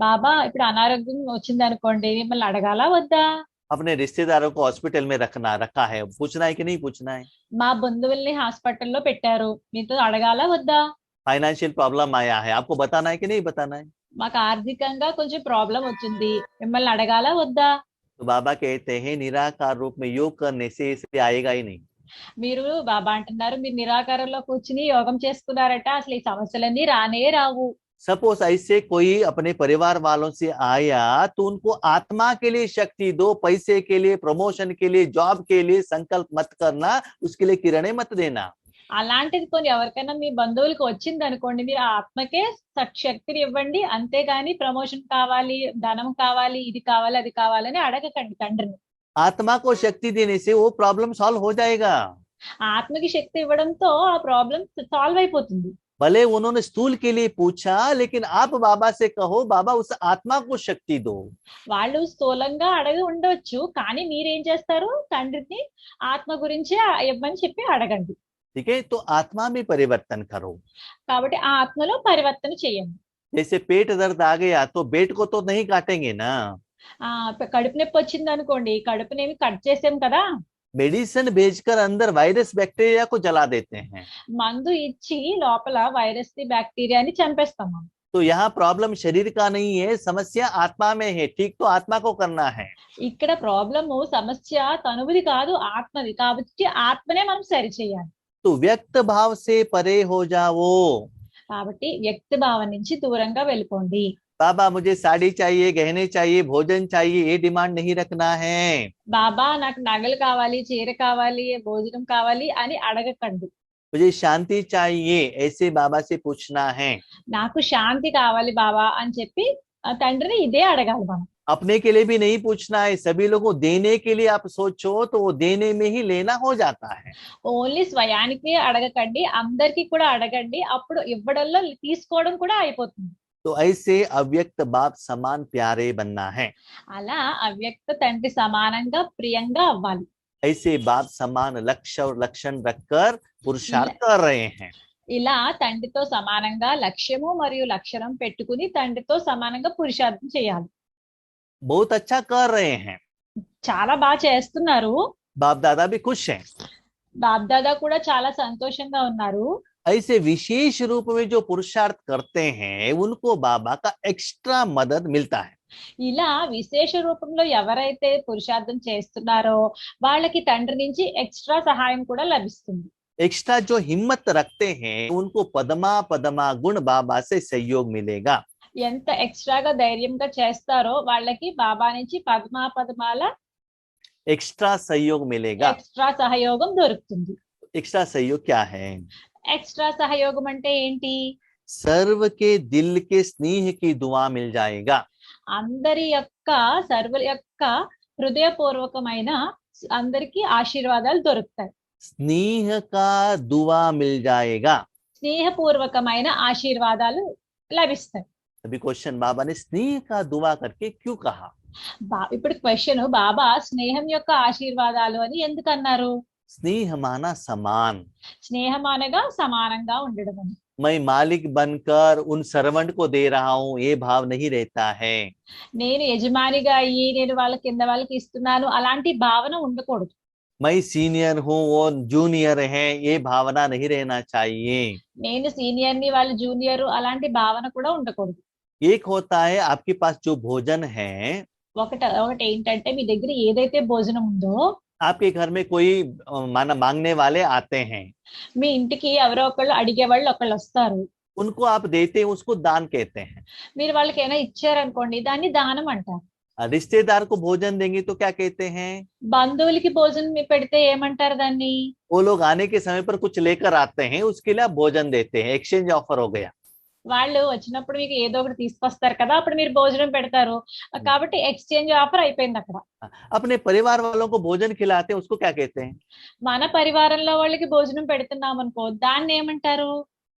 బాబా ఇప్పుడు అనారోగ్యం వచ్చింది అనుకోండి, మిమ్మల్ని అడగాలా వద్దా? अपने रिश्तेदारों को हॉस्पिटल में रखा है, पूछना है कि नहीं पूछना है। మా బంధువుల్ని హాస్పిటల్లో పెట్టారు, మీతో అడగాలా వద్దా? फाइनेंशियल प्रॉब्लम आया है, आपको बताना है कि नहीं बताना है। మాకు ఆర్థికంగా కొంచెం ప్రాబ్లం వచ్చింది, మిమ్మల్ని అడగాలా వద్దా? तो बाबा कहते हैं निराकार रूप में योग करने से इसे आएगा ही नहीं। మీరు బాబా అంటున్నారు మీరు నిరాకారంలో కూర్చుని యోగం చేసుకున్నారట, అసలు ఈ సమస్యలన్నీ రానే రావు. सपोज ऐसे कोई अपने परिवार वालों से आया तो उनको आत्मा के लिए शक्ति दो, पैसे के लिए, प्रमोशन के लिए, जॉब के लिए संकल्प मत करना, उसके लिए किरणें मत देना। అలాంటిది కొన్ని ఎవరికైనా మీ బంధువులకు వచ్చింది అనుకోండి, మీరు ఆ ఆత్మకే శక్తిని ఇవ్వండి, అంతేగాని ప్రమోషన్ కావాలి, ధనం కావాలి, ఇది కావాలి, అది కావాలని అడగకండి తండ్రిని. आत्मा को शक्ति देने से वो प्रॉब्लम सॉल्व हो जाएगा। ఆత్మకి శక్తి ఇవ్వడంతో ఆ ప్రాబ్లం సాల్వ్ అయిపోతుంది. भले उन्होंने स्थूल के लिए पूछा, लेकिन आप बाबा से कहो बाबा उस आत्मा को शक्ति दो। వాళ్ళు స్థూలంగా అడగి ఉండొచ్చు, కానీ మీరేం చేస్తారు, తండ్రిని ఆత్మ గురించి ఇవ్వమని చెప్పి అడగండి. ठीक है, तो आत्मा में परिवर्तन करो। కాబట్టి ఆ ఆత్మలో పరివర్తన చేయండి. जैसे पेट दर्द आ गया तो पेट को तो नहीं काटेंगे ना। కడుపు నొప్పి వచ్చింది అనుకోండి, కడుపునేమి కట్ చేసాం కదా, मेडिसिन भेजकर अंदर वायरस बैक्टीरिया को जला देते हैं। మందు ఇచ్చి లోపల వైరస్ ని బ్యాక్టీరియాని చంపేస్తాం మనం. तो यहाँ प्रॉब्लम शरीर का नहीं है, समस्या आत्मा में है। ठीक तो आत्मा को करना है। ఇక్కడ ప్రాబ్లము సమస్య తనువుది కాదు, ఆత్మది. కాబట్టి ఆత్మనే మనం సరి చేయాలి. तो व्यक्त भाव से परे हो जाओ। కాబట్టి వ్యక్తి భావం నుంచి దూరంగా వెళ్ళిపోండి. बाबा मुझे साड़ी चाहिए, गहने चाहिए, भोजन चाहिए, ये डिमांड नहीं रखना है। బాబా నాకు నగలు కావాలి, చీర కావాలి, భోజనం కావాలి అని అడగకండి. मुझे शांति चाहिए, ऐसे बाबा से पूछना है। నాకు శాంతి కావాలి బాబా అని చెప్పి తండ్రిని ఇదే అడగాలి మనం. अपने के लिए भी नहीं पूछना है, सभी लोगों को देने के लिए आप सोचो तो वो देने में ही लेना हो जाता है। ఓన్లీ స్వయానికి అడగకండి, అందరికి కూడా అడగండి, అప్పుడు ఇవ్వడంలో తీసుకోవడం కూడా అయిపోతుంది. तो ऐसे अव्यक्त बाप समान प्यारे बनना है। అలా అవ్యక్త తండ్రి సమానంగా ప్రియంగా అవ్వాలి. ऐसे बाप समान लक्ष्य और लक्षण रखकर पुरुषार्थ कर रहे हैं। ఇలా తండ్రితో సమానంగా లక్ష్యము మరియు లక్షణం పెట్టుకుని తండ్రితో సమానంగా పురుషార్థం చేయాలి. बहुत अच्छा कर रहे हैं। చాలా బాగా చేస్తున్నారు. बाप दादा भी खुश हैं। బాప్దాదా కూడా చాలా సంతోషంగా ఉన్నారు. ऐसे विशेष रूप में जो पुरुषार्थ करते हैं उनको बाबा का एक्स्ट्रा मदद मिलता है। ఇలా విశేష రూపంలో ఎవరైతే పురుషార్థం చేస్తున్నారో వాళ్ళకి తండ్రి నుంచి ఎక్స్ట్రా సహాయం కూడా లభిస్తుంది. एक्स्ट्रा जो हिम्मत रखते हैं उनको पदमा पदमा गुण बाबा से सहयोग मिलेगा। ఎంత ఎక్స్ట్రాగా ధైర్యంగా చేస్తారో వాళ్ళకి బాబా నుంచి పద్మాల एक्स्ट्रा सहयोग मिलेगा। ఎక్స్ట్రా సహయోగం దొరుకుతుంది. एक्स्ट्रा सहयोग क्या है? ఎక్స్ట్రా సహయోగం అంటే ఏంటి? सर्व के दिल के स्नेह की दुआ मिल जाएगा। అందరి యొక్క సర్వుల యొక్క హృదయపూర్వకమైన అందరికి ఆశీర్వాదాలు దొరుకుతాయి. स्नेह का दुआ मिल जाएगा। స్నేహపూర్వకమైన ఆశీర్వాదాలు లభిస్తాయి. अभी क्वेश्चन, बाबा ने स्नेह का दुआ करके क्यों कहा? ఇప్పుడు క్వశ్చన్, బాబా స్నేహం యొక్క ఆశీర్వాదాలు అని ఎందుకు అన్నారు? स्नेह माना समान। స్నేహం అనగా సమానంగా ఉండడం అని. मैं मालिक बनकर उन सर्वेंट को दे रहा हूं, ये भाव नहीं रहता है। నేను యజమానిగా అయ్యి నేను వాళ్ళ కింద వాళ్ళకి ఇస్తున్నాను అలాంటి భావన ఉండకూడదు. मैं सीनियर हूँ वो जूनियर है, ये भावना नहीं रहना चाहिए। నేను సీనియర్ ని వాళ్ళు జూనియర్ అలాంటి భావన కూడా ఉండకూడదు. एक होता है आपके पास जो भोजन है, ఒకటి ఏంటంటే మీ దగ్గర ఏదైతే భోజనం ఉందో आपके घर में कोई माना मांगने वाले आते हैं, మీ ఇంటికి ఎవరో ఒకళ్ళు అడిగే వాళ్ళు ఒకళ్ళు వస్తారు. उनको आप देते हैं, उसको दान कहते हैं। మీరు వాళ్ళకి ఏమైనా ఇచ్చారనుకోండి దాన్ని దానం అంటారు. रिश्तेदार को भोजन देंगे तो क्या कहते हैं? బంధువులకి భోజనం పెడితే ఏమంటారు దాన్ని? वो लोग आने के समय पर कुछ लेकर आते हैं, उसके लिए आप भोजन देते हैं, एक्सचेंज ऑफर हो गया। వాళ్ళు వచ్చినప్పుడు మీకు ఏదో ఒకటి తీసుకొస్తారు కదా అప్పుడు మీరు భోజనం పెడతారు కాబట్టి ఎక్స్చేంజ్ ఆఫర్ అయిపోయింది అక్కడ. अपने परिवार वालों को भोजन खिलाते हैं, उसको क्या कहते हैं? మన పరివారంలో వాళ్ళకి భోజనం పెడుతున్నాం అనుకో దాన్ని ఏమంటారు?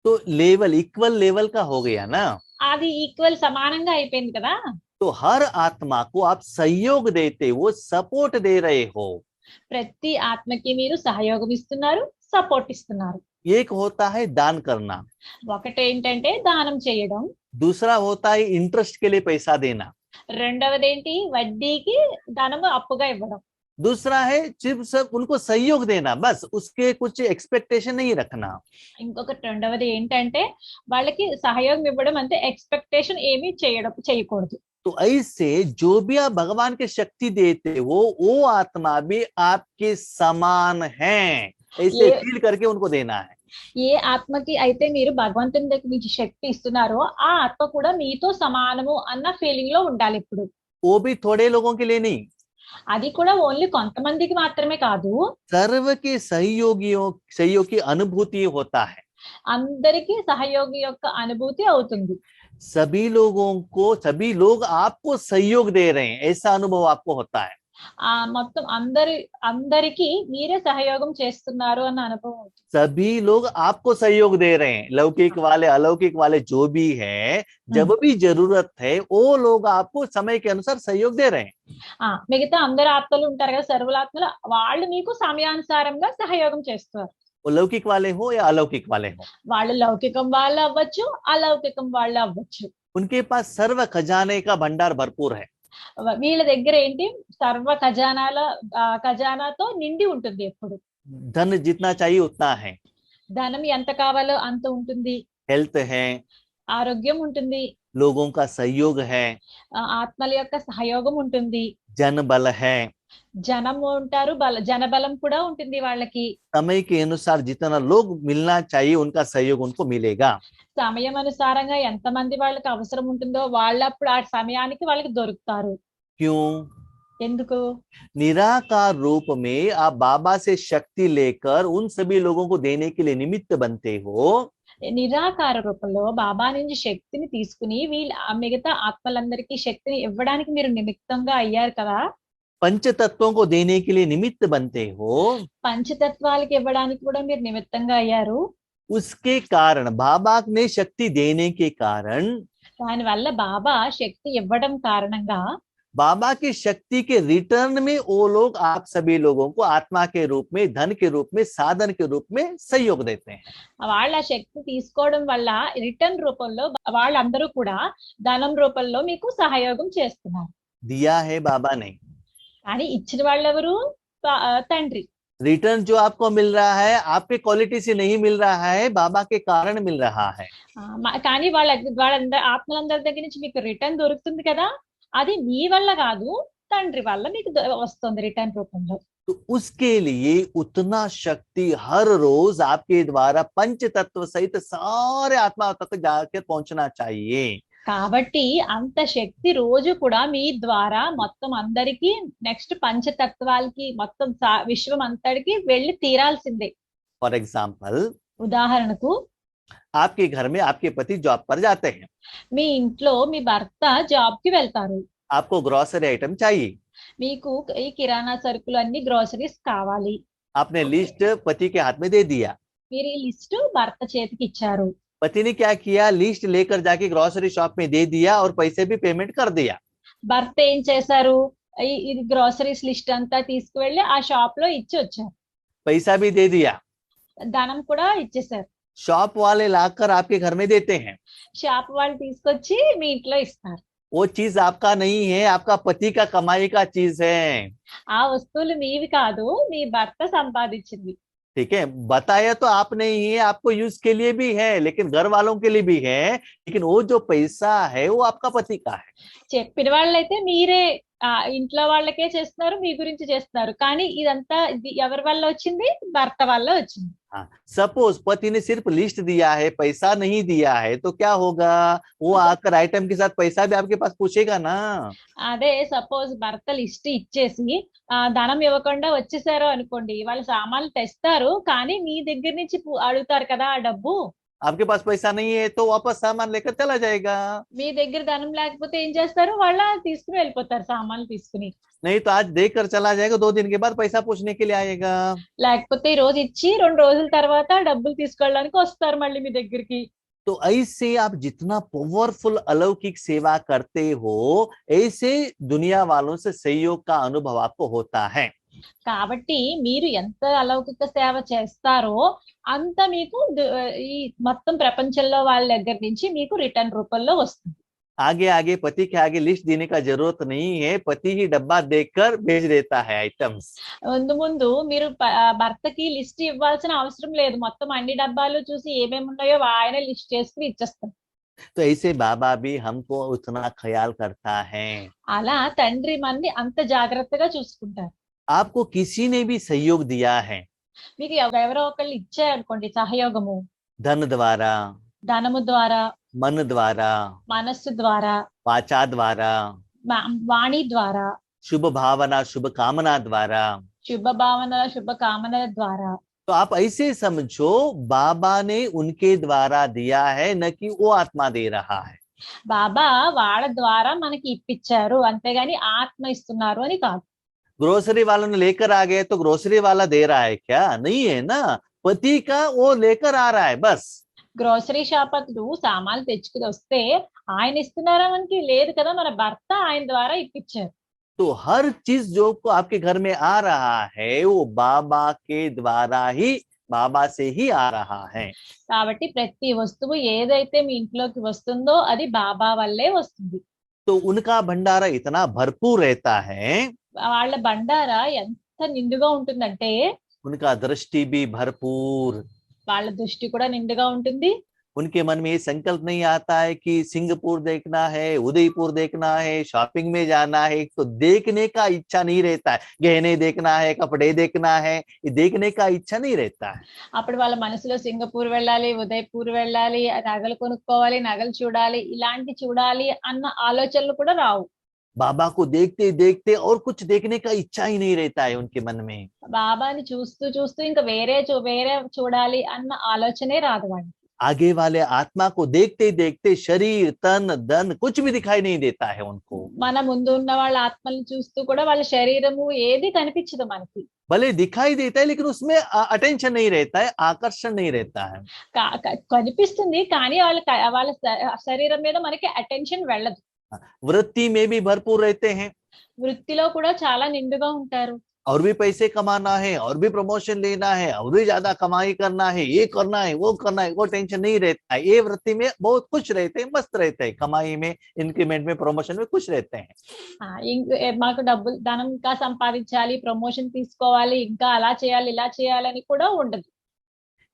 तो लेवल इक्वल लेवल का हो गया ना। అది ఈక్వల్ సమానంగా అయిపోయింది కదా. तो हर आत्मा को आप सहयोग देते हो, सपोर्ट दे रहे हो। ప్రతి ఆత్మకి మీరు సహయోగం ఇస్తున్నారు, సపోర్ట్ ఇస్తున్నారు. एक होता है दान करना, ఒకటి ఏంటంటే దానం చేయడం, दूसरा होता है इंटरेस्ट के लिए पैसा देना, రెండవది ఏంటి వడ్డీకి ధనము అప్పుగా ఇవ్వడం, दूसरा है सिर्फ सब उनको सहयोग देना, बस उसके कुछ एक्सपेक्टेशन नहीं रखना। ఇంకొకటి రెండవది ఏంటంటే వాళ్ళకి సహయోగం ఇవ్వడం అంతే, ఎక్స్పెక్టేషన్ ఏమీ చేయకూడదు. तो ऐसे जो भी आप भगवान की शक्ति देते हो वो आत्मा भी आपके समान है, ऐसे ये- फील करके उनको देना है। ఏ ఆత్మకి అయితే మీరు భగవంతుని దగ్గర నుంచి శక్తి ఇస్తున్నారో ఆ ఆత్మ కూడా మీతో సమానము అన్న ఫీలింగ్ లో ఉండాలి ఇప్పుడు. वो भी थोड़े लोगों के लिए नहीं, అది కూడా ఓన్లీ కొంతమందికి మాత్రమే కాదు, सर्व के सहयोग की अनुभूति होता है। అందరికీ సహయోగి యొక్క అనుభూతి అవుతుంది. सभी लोग आपको सहयोग दे रहे हैं, ऐसा अनुभव आपको होता है। ఆ మొత్తం అందరికి మీరే సహయోగం చేస్తున్నారు అన్న అనుభవం అవుతుంది. सभी लोग आपको सहयोग दे रहे हैं, लौकिक वाले अलौकिक वाले जो भी है, जब भी जरूरत है वो लोग आपको समय के अनुसार सहयोग दे रहे हैं। మిగతా అందరు ఆత్మలు ఉంటారు కదా సర్వులాత్మలు, వాళ్ళు మీకు సమయానుసారంగా సహయోగం చేస్తారు. वो लौकिक वाले हो या अलौकिक वाले हो, వాళ్ళు లౌకికం వాళ్ళు అవ్వచ్చు, అలౌకికం వాళ్ళు అవ్వచ్చు. उनके पास सर्व खजाने का भंडार भरपूर है। వీళ్ళ దగ్గర ఏంటి సర్వ ఖజానాతో నిండి ఉంటుంది ఎప్పుడు. धन जितना चाहिए उतना है, ధనం ఎంత కావాలో అంత ఉంటుంది, हेल्थ है, ఆరోగ్యం ఉంటుంది, लोगों का सहयोग है, ఆత్మల యొక్క సహయోగం ఉంటుంది, जन बल है। జనం ఉంటారు, జనబలం కూడా ఉంటుంది వాళ్ళకి. समय के अनुसार जितना लोग मिलना चाहिए उनका सहयोग उनको मिलेगा। సమయం అనుసారంగా ఎంతమంది వాళ్ళకి అవసరం ఉంటుందో వాళ్ళప్పుడు ఆ సమయానికి వాళ్ళకి దొరుకుతారు. क्यों? ఎందుకు? निराकार रूप में आप बाबा से शक्ति लेकर उन सभी लोगों को देने के लिए निमित्त बनते हो। నిరాకార రూపంలో బాబా నుంచి శక్తిని తీసుకుని మిగతా ఆత్మలందరికీ శక్తిని ఇవ్వడానికి మీరు నిమిత్తంగా అయ్యారు కదా. पंच तत्वों को देने के लिए निमित्त बनते हो, పంచతత్వాలకి ఇవ్వడానికి కూడా మీరు నిమిత్తంగా అయ్యారు. उसके कारण बाबा ने शक्ति देने के कारण, దానివల్ల బాబా శక్తి ఇవ్వడం కారణంగా बाबा की शक्ति के रिटर्न में वो लोग आप सभी लोगों को आत्मा के रूप में, धन के रूप में, साधन के रूप में सहयोग देते हैं। వాళ్ళ శక్తి తీసుకోవడం వల్ల రిటర్న్ రూపంలో వాళ్ళందరూ కూడా ధనం రూపంలో మీకు సహయోగం చేస్తున్నారు. दिया है बाबा ने, కానీ ఇచ్చిన వాళ్ళెవరు? తండ్రి. रिटर्न जो आपको मिल रहा है आपके क्वालिटी से नहीं मिल रहा है, बाबा के कारण मिल रहा है। కానీ ఆత్మలందరి దగ్గర నుంచి మీకు రిటర్న్ దొరుకుతుంది కదా, అది మీ వల్ల కాదు, తండ్రి వల్ల మీకు వస్తుంది రిటర్న్ రూపంలో. तो उसके लिए उतना शक्ति हर रोज आपके द्वारा पंच तत्व सहित सारे आत्मा तक जाकर पहुंचना चाहिए। కాబట్టి అంత శక్తి రోజు కూడా మీ ద్వారా మొత్తం అందరికి, నెక్స్ట్ పంచతత్వాలకి, మొత్తం విశ్వం అంతటికి వెళ్ళి తీరాల్సిందే. फॉर एग्जाम्पल, ఉదాహరణకు आपके घर में आपके पति जॉब पर जाते हैं, మీ ఇంట్లో మీ భర్త జాబ్ కి వెళ్తారు, आपको ग्रोसरी आइटम चाहिए, మీకు ఈ కిరాణా సరుకులు అన్ని గ్రోసరీస్ కావాలి, आपने लिस्ट पति के हाथ में दे दिया। మీరు ఈ లిస్ట్ భర్త చేతికి ఇచ్చారు. पति ने क्या किया, लिस्ट लेकर जाके ग्रोसरी शॉप में दे दिया और पैसे भी पेमेंट कर दिया। భర్త ఏం చేశారు, ఇది గ్రోసరీస్ లిస్ట్ అంతా తీసుకువెళ్ళి ఆ షాప్ లో ఇచ్చి వచ్చారు, पैसा भी दे दिया, ధనం కూడా ఇచ్చేసారు. शॉप वाले लाकर आपके घर में देते हैं, షాప్ వాళ్ళు తీసుకొచ్చి మీ ఇంట్లో ఇస్తారు. वो चीज आपका नहीं है, आपका पति का कमाई का चीज है। ఆ వస్తువులు మీవి కాదు, మీ భర్త సంపాదించింది. ठीक है, बताया तो आपने ही है, आपको यूज के लिए भी है, लेकिन घर वालों के लिए भी है, लेकिन वो जो पैसा है वो आपका पति का है। చెప్పిన వాళ్ళైతే మీరే ఇంట్లో వాళ్ళకే చేస్తున్నారు, మీ గురించి చేస్తున్నారు. కానీ ఇదంతా ఇది ఎవరి వల్ల వచ్చింది? భర్త వల్ల వచ్చింది. हाँ, सपोज पति ने सिर्फ लिस्ट दिया है, पैसा नहीं दिया है, तो क्या होगा? वो आकर आइटम के साथ पैसा भी आपके पास पूछेगा ना। అదే సపోజ్ భర్త లిస్ట్ ఇచ్చేసి ధనం ఇవ్వకుండా వచ్చేసారు అనుకోండి, వాళ్ళు సామాన్లు తెస్తారు, కానీ మీ దగ్గర నుంచి అడుగుతారు కదా ఆ డబ్బు. आपके पास पैसा नहीं है तो वापस सामान लेकर चला जाएगा। మీ దగ్గర ధనం లేకపోతే ఏం చేస్తారు? వాళ్ళ తీసుకుని వెళ్ళిపోతారు సామాన్లు తీసుకుని. नहीं तो आज देकर चला जाएगा, 2 दिन के बाद पैसा पूछने के लिए आएगा। లేకపోతే ఈ రోజు ఇచ్చి 2 రోజుల తర్వాత డబ్బులు తీసుకెళ్ళడానికి వస్తారు మళ్ళీ మీ దగ్గరికి. तो ऐसे आप जितना पावरफुल अलौकिक सेवा करते हो, ऐसे दुनिया वालों से सहयोग का अनुभव आपको होता है। కాబట్టి మీరు ఎంత అలౌకిక సేవ చేస్తారో అంత మీకు ఈ మొత్తం ప్రపంచంలో వాళ్ళ దగ్గర నుంచి మీకు రిటర్న్ రూపంలో వస్తుంది. आगे आगे पति के आगे लिस्ट देने का जरूरत नहीं है, पति ही डब्बा देकर भेज देता है आइटम्स। ముందు ముందు మీరు భర్తకి లిస్ట్ ఇవ్వాల్సిన అవసరం లేదు, మొత్తం అన్ని డబ్బాలు చూసి ఏమేమి ఉన్నాయో ఆయన లిస్ట్ చేసుకుని ఇచ్చేస్తారు. तो ऐसे बाबा भी हमको उतना ख्याल करता है। అలా తండ్రి మనని అంత జాగ్రత్తగా చూసుకుంటారు. आपको किसी ने भी सहयोग दिया है, మీకు ఎవరో ఒకళ్ళు ఇచ్చారనుకోండి సహయోగము, धन द्वारा, ధనము ద్వారా, मन द्वारा, మనస్సు ద్వారా, वाचा द्वारा, వాణి ద్వారా, शुभ भावना शुभ कामना द्वारा, శుభ భావనల శుభ కామనల ద్వారా. तो आप ऐसे समझो बाबा ने उनके द्वारा दिया है, न कि वो आत्मा दे रहा है। బాబా వాళ్ళ ద్వారా మనకి ఇప్పించారు, అంతేగాని ఆత్మ ఇస్తున్నారు అని కాదు. ग्रोसरी वालों ने लेकर आ गए तो ग्रोसरी वाला दे रहा है क्या? नहीं है ना, पति का वो लेकर आ रहा है बस। గ్రోసరీ షాప్ అతను సామాన్లు తెచ్చుకుని వస్తే ఆయన ఇస్తున్నారా మనకి? లేదు కదా, మన భర్త ఆయన ద్వారా ఇప్పించారు. तो हर चीज जो को आपके घर में आ रहा है वो बाबा के द्वारा ही, बाबा से ही आ रहा है। కాబట్టి ప్రతి వస్తువు ఏదైతే మీ ఇంట్లోకి వస్తుందో అది బాబా వల్లే వస్తుంది. तो उनका भंडारा इतना भरपूर रहता है, వాళ్ళ బండారా ఎంత నిండుగా ఉంటుందంటే उनका दृष्टि भी भरपूर, వాళ్ళ దృష్టి కూడా నిండుగా ఉంటుంది. उनके मन में ये संकल्प नहीं आता है कि सिंगापुर देखना है, उदयपुर देखना है, शॉपिंग में जाना है, तो देखने का इच्छा नहीं रहता है। गहने देखना है, कपड़े देखना है, ये देखने का इच्छा नहीं रहता है। అప్పుడు వాళ్ళ మనసులో సింగపూర్ వెళ్ళాలి, ఉదయపూర్ వెళ్ళాలి, నగలు కొనుక్కోవాలి, నగలు చూడాలి, ఇలాంటి చూడాలి అన్న ఆలోచనలు కూడా రావు. बाबा को देखते देखते और कुछ देखने का इच्छा ही नहीं रहता है उनके मन में। బాబాని చూస్తూ చూస్తూ ఇంకా వేరే చూడాలి అన్న ఆలోచనే రాదు వాడికి. आगे वाले आत्मा को देखते देखते शरीर तन धन कुछ भी दिखाई नहीं देता है उनको। మన ముందు ఉన్న వాళ్ళ ఆత్మల్ని చూస్తూ కూడా వాళ్ళ శరీరము ఏది కనిపించదు మనకి. भले दिखाई देता है लेकिन उसमें अटेंशन नहीं रहता है, आकर्षण नहीं रहता है। కనిపిస్తుంది కానీ వాళ్ళ శరీరం మీద మనకి అటెన్షన్ వెళ్ళదు. वृत्ति में भी भरपूर रहते हैं, వృత్తిలో కూడా చాలా నిండుగా ఉంటారు. और भी पैसे कमाना है, और भी प्रमोशन लेना है, और भी ज्यादा कमाई करना है, ये करना है, वो करना है, वो टेंशन नहीं रहता है। ये वृत्ति में बहुत खुश रहते हैं, मस्त रहते हैं, कमाई में, इंक्रीमेंट में, प्रमोशन में खुश रहते हैं। మాకు డబ్బులు ధనం ఇంకా సంపాదించాలి, ప్రమోషన్ తీసుకోవాలి, ఇంకా అలా చేయాలి ఇలా చేయాలని కూడా ఉండదు.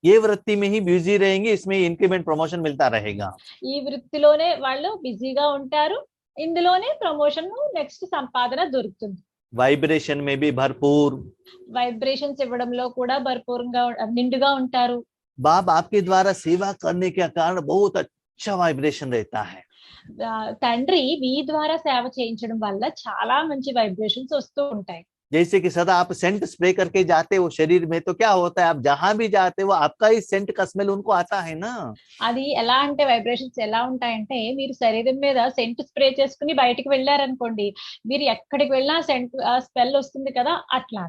ये वृत्ति में ही बिजी रहेंगे, इसमें इंक्रीमेंट प्रमोशन मिलता रहेगा। ఈ వృత్తిలోనే వాళ్ళు బిజీగా ఉంటారు, ఇందులోనే ప్రమోషన్ నెక్స్ట్ సంపాదన దొరుకుతుంది. वाइब्रेशन में भी भरपूर, వైబ్రేషన్స్ ఇవ్వడంలో కూడా భర్పూరంగా నిండుగా ఉంటారు. बाप आपके द्वारा सेवा करने के कारण बहुत अच्छा वाइब्रेशन रहता है। తండ్రి మీ ద్వారా సేవ చేయించడం వల్ల చాలా మంచి వైబ్రేషన్స్ వస్తూ ఉంటాయి. जैसे कि सदा आप सेंट स्प्रे करके जाते हो शरीर में, तो क्या होता है, आप जहां भी जाते हो आपका ही सेंट का स्मेल उनको आता है ना। అది ఎలా అంటే వైబ్రేషన్స్ ఎలా ఉంటాయంటే, మీరు శరీరం మీద సెంట్ స్ప్రే చేసుకుని బయటికి వెళ్ళారనుకోండి, మీరు ఎక్కడికి వెళ్ళినా సెంట్ స్మెల్ వస్తుంది కదా, అట్లా.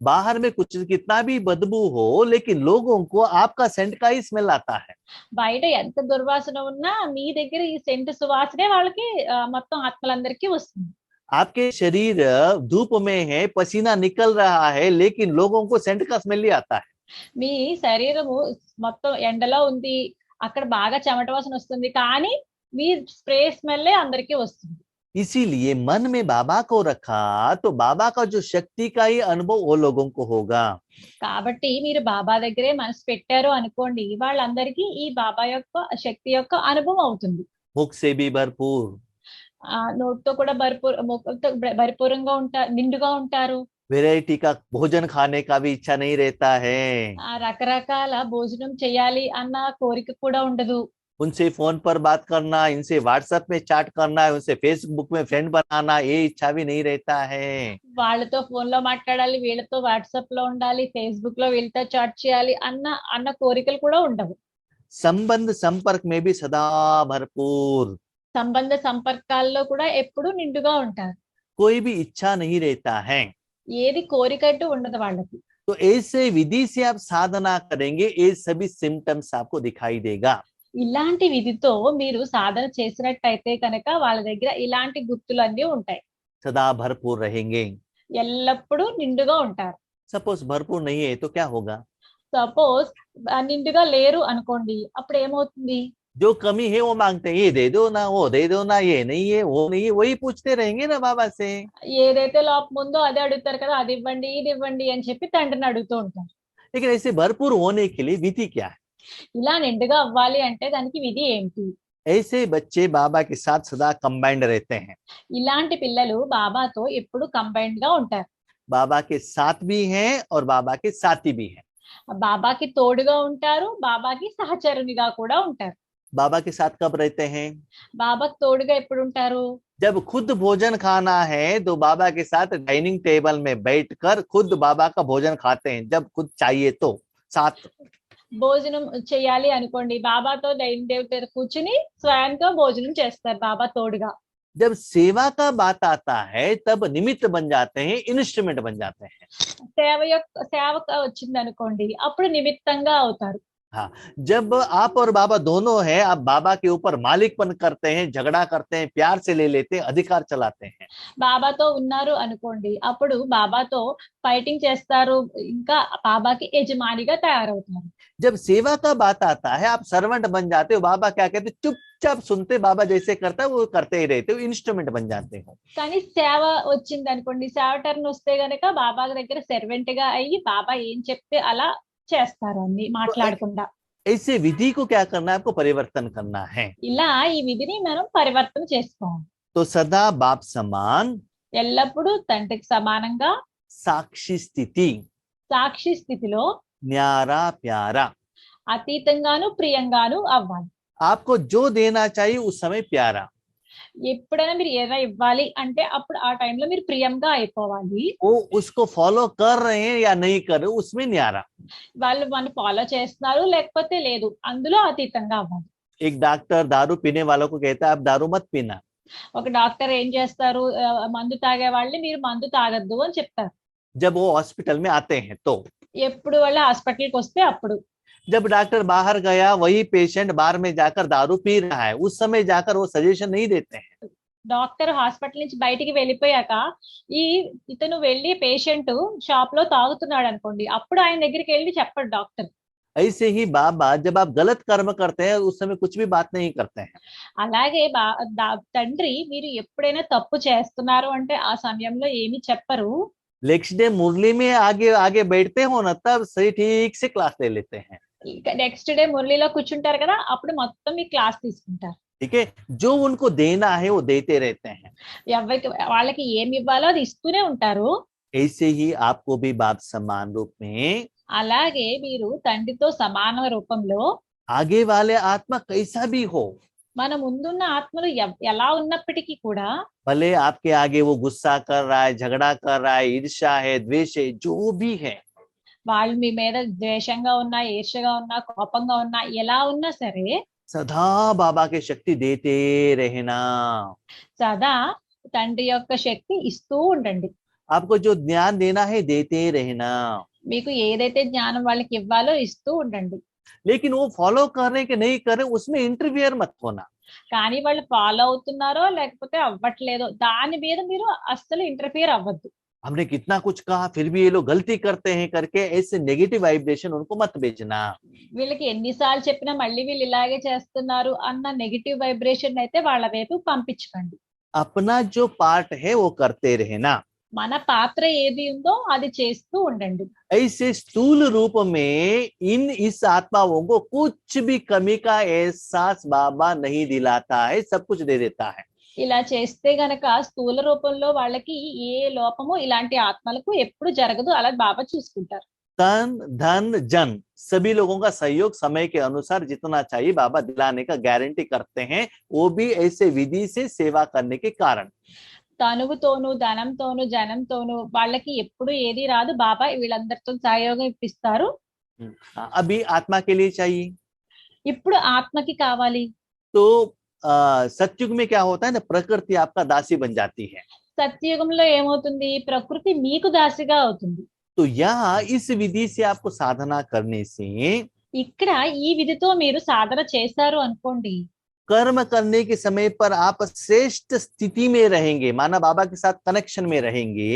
बाहर में कुछ कितना भी बदबू हो, लेकिन लोगों को आपका सेंट का ही स्मेल आता है। బయట ఎంత దుర్వాసన ఉన్నా మీ దగ్గర ఈ సెంట్ సువాసనే వాళ్ళకి మొత్తం ఆత్మలందరికీ వస్తుంది. आपके शरीर धूप में है, पसीना निकल रहा है, लेकिन लोगों को सेंट का स्मेल ही आता है। మీ శరీరము మొత్తం ఎండలో ఉంది, అక్కడ బాగా చెమట వాసన వస్తుంది, కానీ మీ స్ప్రే స్మెల్లే అందరికీ వస్తుంది. इसीलिए मन में बाबा को रखा तो बाबा का जो शक्ति का ही अनुभव वो लोगों को होगा। కాబట్టి మీరు బాబా దగ్గరే మనసు పెట్టారు అనుకోండి, వాళ్ళందరికీ ఈ బాబా యొక్క శక్తి యొక్క అనుభవం అవుతుంది. मुख से भी भरपूर, నోటితో కూడా ముఖంతో భరిపూరంగా ఉంటారు, నిండుగా ఉంటారు. वैरायटी का भोजन खाने का भी इच्छा नहीं रहता है। రకరకాల భోజనం చేయాలి అన్న కోరిక కూడా ఉండదు. उनसे फोन पर बात करना, इनसे व्हाट्सएप में चैट करना, उनसे फेसबुक में फ्रेंड बनाना, ये इच्छा भी नहीं रहता है। వాళ్ళతో ఫోన్ లో మాట్లాడాలి, వీళ్ళతో వాట్సాప్ లో ఉండాలి, ఫేస్బుక్ లో వీళ్ళతో చాట్ చేయాలి అన్న కోరికలు కూడా ఉండవు. संबंध संपर्क में भी सदा भरपूर, సంబంధ సంపర్కాల్లో కూడా ఎప్పుడు నిండుగా ఉంటారు. कोई भी इच्छा नहीं रहता है। ఏది కోరికట్టు ఉండదు వాళ్ళకి. तो ऐसे विधि से आप साधना करेंगे, ये सभी सिम्टम्स आपको दिखाई देगा। ఇలాంటి విధితో మీరు సాధన చేసినట్టయితే కనుక వాళ్ళ దగ్గర ఇలాంటి గుర్తులన్నీ ఉంటాయి. सदा भरपूर रहेंगे। ఎల్లప్పుడూ నిండుగా ఉంటారు. सपोज भरपूर नहीं है तो क्या होगा? సపోజ్ నిండుగా లేరు అనుకోండి, అప్పుడు ఏమవుతుంది? जो कमी है वो मांगते हैं, ये दे दो ना, वो दे दो ना, ये नहीं है, वो नहीं है, वही पूछते रहेंगे ना बाबा से। ఏదైతే లోపం ఉందో అదే అడుగుతారు కదా, అది ఇవ్వండి ఇది ఇవ్వండి అని చెప్పి తండ్రిని అడుగుతూ ఉంటారు. लेकिन ऐसे भरपूर होने के लिए विधि क्या है? ఇలా నిండుగా అవ్వాలి అంటే దానికి విధి ఏంటి? ऐसे बच्चे बाबा के साथ सदा कंबाइंड रहते हैं। ఇలాంటి పిల్లలు బాబాతో ఎప్పుడు కంబైన్డ్ గా ఉంటారు. बाबा के साथ भी हैं और बाबा के साथी भी हैं। బాబాకి తోడుగా ఉంటారు, బాబాకి సహచరునిగా కూడా ఉంటారు. बाबा के साथ कब रहते हैं? బాబాకి తోడుగా ఎప్పుడు ఉంటారు? जब खुद भोजन खाना है तो बाबा के साथ डाइनिंग टेबल में बैठकर खुद बाबा का भोजन खाते हैं, जब खुद चाहिए तो साथ। భోజనం చేయాలి అనుకోండి, బాబాతో డైనింగ్ టేబుల్ దగ్గర కూర్చుని స్వయంగా భోజనం చేస్తారు బాబా తోడుగా. जब सेवा का बात आता है तब निमित्त बन जाते हैं, इंस्ट्रूमेंट बन जाते हैं। సేవ వచ్చింది అనుకోండి, అప్పుడు నిమిత్తంగా అవుతారు. हाँ, जब आप और बाबा दोनों हैं, आप बाबा के ऊपर मालिकपन करते हैं, झगड़ा करते हैं, प्यार से ले लेते हैं, अधिकार चलाते हैं। బాబాతో ఉన్నారు అనుకోండి, అప్పుడు బాబాతో ఫైటింగ్ చేస్తారు, ఇంకా బాబాకి యజమానిగా తయారవుతారు. जब सेवा का बात आता है आप सर्वेंट बन जाते हो। बाबा क्या कहते, चुपचाप सुनते, बाबा जैसे करता है वो करते ही रहते हो, इंस्ट्रूमेंट बन जाते हो। కానీ సేవ వచ్చింది అనుకోండి, సేవ టర్న్ వస్తే గనక బాబా దగ్గర సెర్వెంట్ గా అయ్యి బాబా ఏం చెప్తే అలా చేస్తారు అన్ని మాట్లాడకుండా. ऐसे विधि को क्या करना है, आपको परिवर्तन करना है। ఇలా ఈ విధిని మనం పరివర్తన చేసుకోవాలి. तो सदा बाप समान ఎల్లప్పుడూ తండ్రికి సమానంగా साक्षी स्थिति, సాక్షి స్థితిలో न्यारा प्यारा। అతీతంగాను ప్రియంగాను అవ్వాలి. आपको जो देना चाहिए उस समय प्यारा। ఎప్పుడైనా మీరు ఏదైనా ఇవ్వాలి అంటే అప్పుడు ఆ టైంలో మీరు ప్రియంగా అయిపోవాలి. वो उसको फॉलो कर रहे हैं या नहीं कर रहे, उसमें न्यारा। వాళ్ళు మనం ఫాలో చేస్తున్నారు లేకపోతే లేదు, అందులో అతీతంగా అవ్వాలి. एक डॉक्टर दारू पीने वालों को कहता है आप दारू मत पीना। ఒక డాక్టర్ ఏం చేస్తారు, మందు తాగే వాళ్ళని మీరు మందు తాగద్దు అని చెప్తారు. जब वो हॉस्पिटल में आते हैं तो ఎప్పుడు వాళ్ళ హాస్పిటల్కి వస్తే అప్పుడు. जब डॉक्टर बाहर गया, वही पेशेंट बाहर में जाकर दारू पी रहा है, उस समय जाकर वो सजेशन नहीं देते हैं। డాక్టర్ హాస్పిటల్ నుంచి బయటికి వెళ్ళిపోయాక ఇతను వెళ్ళి పేషెంట్ షాప్ లో తాగుతున్నాడు అనుకోండి, అప్పుడు ఆయన దగ్గరికి వెళ్ళి చెప్పడు డాక్టర్. ऐसे ही बाबा जब आप गलत कर्म करते हैं उस समय कुछ भी बात नहीं करते हैं। అలాగే తండ్రి మీరు ఎప్పుడైనా తప్పు చేస్తున్నారు అంటే ఆ సమయంలో ఏమి చెప్పరు. नेक्स्ट डे मुरली में आगे आगे बैठते हो ना, तब सही ठीक से क्लास ले लेते हैं। నెక్స్ట్ డే మురళిలో కూర్చుంటారు కదా, అప్పుడు మొత్తం మీ క్లాస్ తీసుకుంటారు. ठीक है, जो उनको देना है वो देते रहते हैं। ఎవరికి వాళ్ళకి ఏమి ఇవ్వాలో అది ఇస్తూనే ఉంటారు. ऐसे ही आपको भी बाप समान रूप में, అలాగే మీరు తండ్రితో సమాన రూపంలో, आगे वाले आत्मा कैसा भी हो, మన ముందున్న ఆత్మలు ఎలా ఉన్నప్పటికీ కూడా, भले आपके आगे वो गुस्सा कर रहा है, झगड़ा कर रहा है, ईर्ष्या है, द्वेष है, जो भी है, వాళ్ళు మీ మీద ద్వేషంగా ఉన్నా, ఈర్ష్యగా ఉన్నా, కోపంగా ఉన్నా, ఎలా ఉన్నా సరే सदा बाबा की शक्ति देते रहना। సదా తండ్రి యొక్క శక్తి ఇస్తూ ఉండండి. आपको जो ज्ञान देना है देते रहना। మీకు ఏదైతే జ్ఞానం వాళ్ళకి ఇవ్వాలో ఇస్తూ ఉండండి. लेकिन वो फॉलो कर रहे कि नहीं कर रहे, उसमें इंटरफियर मत होना। కానీ వాళ్ళు ఫాలో అవుతున్నారో లేకపోతే అవ్వట్లేదో దాని మీద మీరు అస్సలు ఇంటర్ఫియర్ అవ్వద్దు. हमने कितना कुछ कहा फिर भी ये लोग गलती करते हैं करके ऐसे नेगेटिव वाइब्रेशन उनको मत भेजना। వీళ్ళకి ఎన్నిసార్లు చెప్పినా మళ్ళీ వీళ్ళు ఇలాగే చేస్తున్నారు అన్న నెగిటివ్ వైబ్రేషన్ అయితే వాళ్ళ వైపు పంపించకండి. अपना जो पार्ट है वो करते रहना। మన పాత్ర ఏది ఉందో అది చేస్తూ ఉండండి. ऐसे स्थूल रूप में इस आत्माओं को कुछ भी कमी का एहसास बाबा नहीं दिलाता है, सब कुछ दे देता है। ఇలా చేస్తే గనక స్థూల రూపంలో వాళ్ళకి ఏ లోపము ఇలాంటి ఆత్మలకు ఎప్పుడు జరగదు, అలా బాబా చూసుకుంటారు. तन धन जन सभी लोगों का सहयोग समय के अनुसार जितना चाहिए बाबा दिलाने का गारंटी करते हैं, वो भी ऐसे विधि से सेवा करने के कारण। తనువుతోను ధనంతోను జనంతోను వాళ్ళకి ఎప్పుడు ఏది రాదు, బాబా వీళ్ళందరితో సహయోగం ఇప్పిస్తారు. अभी आत्मा के लिए चाहिए, ఇప్పుడు ఆత్మకి కావాలి. तो सतयुग में क्या होता है ना, प्रकृति आपका दासी बन जाती है। సత్యయుగంలో ఏమవుతుంది, ప్రకృతి మీకు దాసిగా అవుతుంది. तो यहाँ इस विधि से आपको साधना करने से ఇక్కడ ఈ విధితో మీరు సాధన చేశారు అనుకోండి, कर्म करने के समय पर आप श्रेष्ठ स्थिति में रहेंगे, माना बाबा के साथ कनेक्शन में रहेंगे।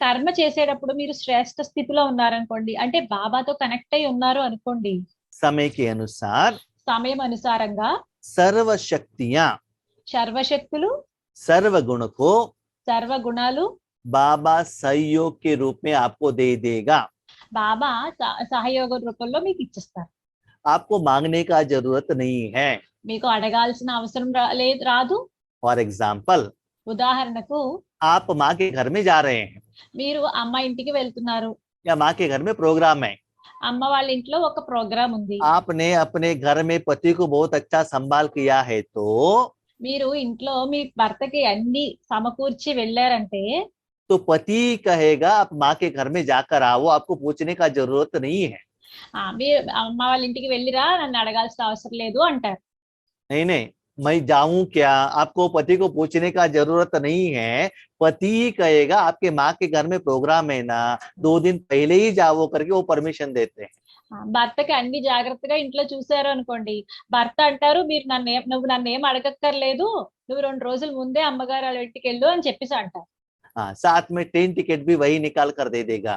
కర్మ చేసేటప్పుడు మీరు శ్రేష్ఠ స్థితిలో ఉన్నారనుకోండి, అంటే బాబాతో కనెక్ట్ అయి ఉన్నారు అనుకోండి, समय के अनुसार సమయం అనుసారంగా सर्व शक्तियां, సర్వశక్తులు, सर्व गुण को సర్వ గుణాలు बाबा सहयोग के रूप में आपको दे देगा। బాబా సహయోగ రూపంలో మీకు ఇచ్చిస్తారు. आपको मांगने का जरूरत नहीं है। మీకు అడగాల్సిన అవసరం రాదు. फॉर एग्जाम्पल, ఉదాహరణకు आप माँ के घर में जा रहे हैं మీరు అమ్మ ఇంటికి వెళ్తున్నారు, या माँ के घर में प्रोग्राम है, అమ్మ వాళ్ళ ఇంట్లో ఒక ప్రోగ్రామ్ ఉంది, आपने अपने घर में पति को बहुत अच्छा संभाल किया है, तो మీరు ఇంట్లో మీ భర్తకి అన్ని సమకూర్చి వెళ్ళారంటే तो पति कहेगा आप माँ के घर में जाकर आओ, आपको पूछने का जरूरत नहीं है। మీరు అమ్మ వాళ్ళ ఇంటికి వెళ్ళిరా, నన్ను అడగాల్సిన అవసరం లేదు అంటారు. नहीं नहीं, मैं जाऊं क्या, आपको पति को पूछने का जरूरत नहीं है। पति ही कहेगा आपके माँ के घर में प्रोग्राम है ना, 2 दिन पहले ही जाओ करके वो परमिशन देते हैं। భర్తకి అన్ని జాగ్రత్తగా ఇంట్లో చూసారు అనుకోండి, భర్త అంటారు నువ్వు నన్ను ఏం అడగక్కర్లేదు, నువ్వు 2 రోజుల ముందే అమ్మగారు వాళ్ళ ఇంటికి వెళ్ళు అని చెప్పేసి అంటారు. हाँ, साथ में ट्रेन टिकट भी वही निकाल कर दे देगा,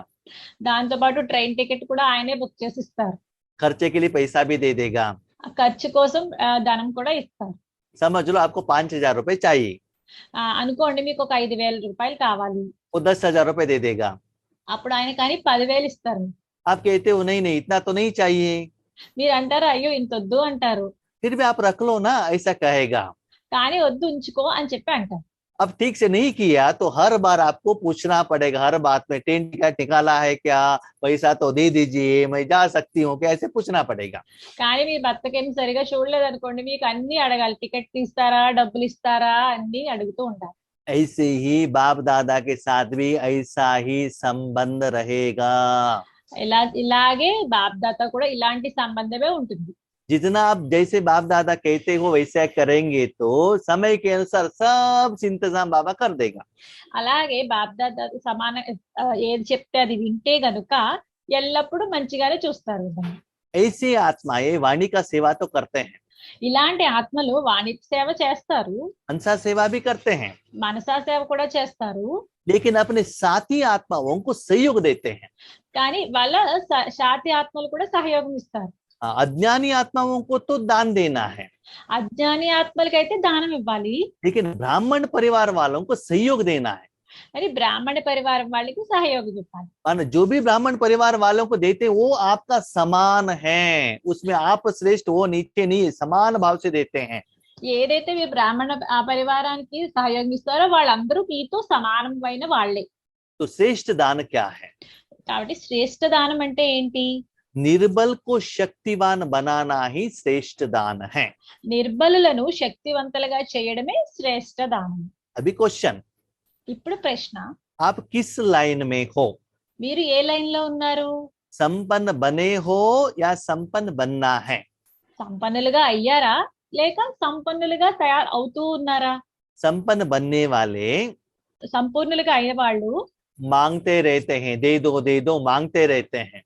దాంతో పాటు ట్రైన్ టికెట్ కూడా ఆయనే బుక్ చేసి ఇస్తారు, खर्चे के लिए पैसा भी दे देगा। ఖర్చు కోసం ధనం కూడా ఇస్తారు. समझ लो आपको 5,000 रुपए चाहिए, అనుకోండి మీకు ఒక 5,000 రూపాయలు కావాలి, वो 10,000 रुपए दे देगा। అప్పుడు ఆయన కానీ 10,000 ఇస్తారు. आप कहते हो नहीं नहीं इतना तो नहीं चाहिए, మీరు అంటారు అయ్యో ఇంత వద్దు అంటారు, फिर भी आप रख लो ना, ऐसा कहेगा। కానీ వద్దు ఉంచుకో అని చెప్పి అంటారు. अब ठीक से नहीं किया तो हर बार आपको पूछना पड़ेगा, हर बात में ट्रेन टिकट निकाला है क्या, पैसा तो दे दीजिए, मैं जा सकती हूँ क्या, ऐसे पूछना पड़ेगा। కానీ మీ భర్తకి ఏం సరిగా చూడలేదు అనుకోండి, మీకు అన్ని అడగాలి, టికెట్ తీస్తారా, డబ్బులు ఇస్తారా అన్ని అడుగుతూ ఉండాలి. ऐसे ही बाप दादा के साथ भी ऐसा ही संबंध रहेगा। ఇలాగే బాప్దాత కూడా ఇలాంటి సంబంధమే ఉంటుంది. जितना आप जैसे बाप दादा कहते हो वैसा करेंगे तो समय के अनुसार सब इंतजाम बाबा कर देगा। అలాగే బాప్దాత సమాన ఏది చెప్తే అది వింటే గనుక ఎల్లప్పుడూ మంచిగానే చూస్తారు. ऐसी आत्माएं वाणी का सेवा तो करते हैं, ఇలాంటి ఆత్మలు వాణి సేవ చేస్తారు, मनसा सेवा भी करते हैं, మనసా సేవ కూడా చేస్తారు, लेकिन अपने साथी आत्माओं को सहयोग देते हैं। కానీ వాళ్ళ శాతి ఆత్మలు కూడా సహయోగం ఇస్తారు. अज्ञानी आत्माओं को तो दान देना है, అజ్ఞాని ఆత్మలకైతే దానం ఇవ్వాలి, लेकिन ब्राह्मण परिवार वालों को सहयोग देना है। అని బ్రాహ్మణ పరివారం వాళ్ళకి సహయోగం ఇవ్వాలి. मानो जो भी ब्राह्मण परिवार वालों को देते हैं वो आपका समान है, उसमें आप श्रेष्ठ वो नीचे नहीं, समान भाव से देते हैं। ఏదైతే మీ బ్రాహ్మణ పరివారానికి సహయోగం ఇస్తారో వాళ్ళందరూ మీతో సమానమైన వాళ్ళే. तो श्रेष्ठ दान क्या है? కాబట్టి శ్రేష్ఠ దానం అంటే ఏంటి? निर्बल को शक्तिवान बनाना ही श्रेष्ठ दान है। నిర్బలులను శక్తివంతులుగా చేయడమే శ్రేష్ఠ దానం. अभी क्वेश्चन, ఇప్పుడు ప్రశ్న, आप किस लाइन में हो? మీరు ఏ లైన్ లో ఉన్నారు? संपन्न बने हो या संपन्न बनना है? సంపన్నులుగా అయ్యారా లేక సంపన్నులుగా తయారు అవుతూ ఉన్నారా? संपन्न बनने वाले సంపూర్ణులుగా అయిన వాళ్ళు मांगते रहते हैं, दे दो मांगते रहते हैं।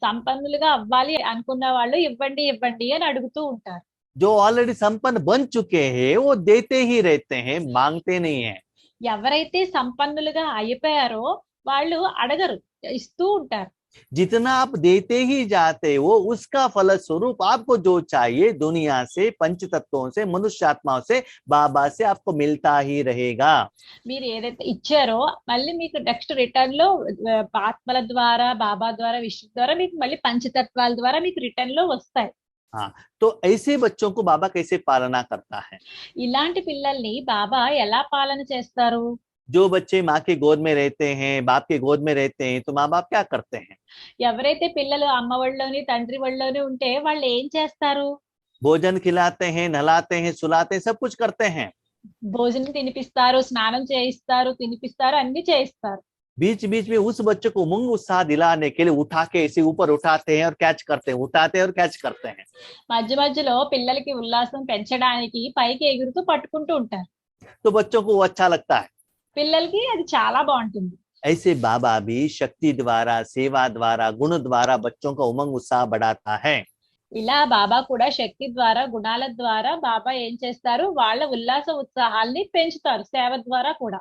సంపన్నులుగా అవ్వాలి అనుకున్న వాళ్ళు ఇవ్వండి ఇవ్వండి అని అడుగుతూ ఉంటారు. जो ऑलरेडी संपन्न बन चुके हैं वो देते ही रहते हैं, मांगते नहीं है। ఎవరైతే సంపన్నులుగా అయిపోయారో వాళ్ళు అడగరు, ఇస్తూ ఉంటారు. जितना आप देते ही जाते हो उसका फलस्वरूप आपको जो चाहिए दुनिया से, पंच तत्वों से, मनुष्य आत्माओं से, बाबा से आपको मिलता ही रहेगा। మీరు ఏదైతే ఇచ్చారో మళ్ళీ మీకు నెక్స్ట్ రిటర్న్ లో ఆత్మల ద్వారా, బాబా ద్వారా, విష్ణు ద్వారా మీకు మళ్ళీ పంచతత్వాల ద్వారా మీకు రిటర్న్ లో వస్తాయి. हाँ, तो ऐसे बच्चों को बाबा कैसे पालना करता है? ఇలాంటి పిల్లల్ని బాబా ఎలా పాలన చేస్తారు? जो बच्चे माँ के गोद में रहते हैं, बाप के गोद में रहते हैं, तो माँ बाप क्या करते हैं? ఎవరైతే పిల్లలు అమ్మ ఒళ్ళోని తండ్రి ఒళ్ళోని ఉంటే వాళ్ళు ఏం చేస్తారు? भोजन खिलाते हैं, नहलाते हैं, सुलाते हैं, सब कुछ करते हैं। భోజనం తినిపిస్తారు, స్నానం చేయిస్తారు, తినిపిస్తారు, అన్ని చేయిస్తారు. बीच बीच में उस बच्चे को उमंग उत्साह दिलाने के लिए उठा के ऐसे ऊपर उठाते हैं और कैच करते हैं, उठाते हैं और कैच करते हैं। మధ్య మధ్యలో పిల్లలకి ఉల్లాసం పెంచడానికి పైకి ఎగురుతూ పట్టుకుంటూ ఉంటారు. तो बच्चों को वो अच्छा लगता है। పిల్లలకి అది చాలా బాగుంటుంది. ऐसे बाबा भी शक्ति द्वारा, सेवा द्वारा, गुण द्वारा बच्चों का उमंग उत्साह बढ़ाता है। ఇలా బాబా కూడా శక్తి ద్వారా, గుణాల ద్వారా బాబా ఏం చేస్తారు? వాళ్ళ ఉల్లాస ఉత్సాహాల్ని పెంచుతారు సేవ ద్వారా కూడా.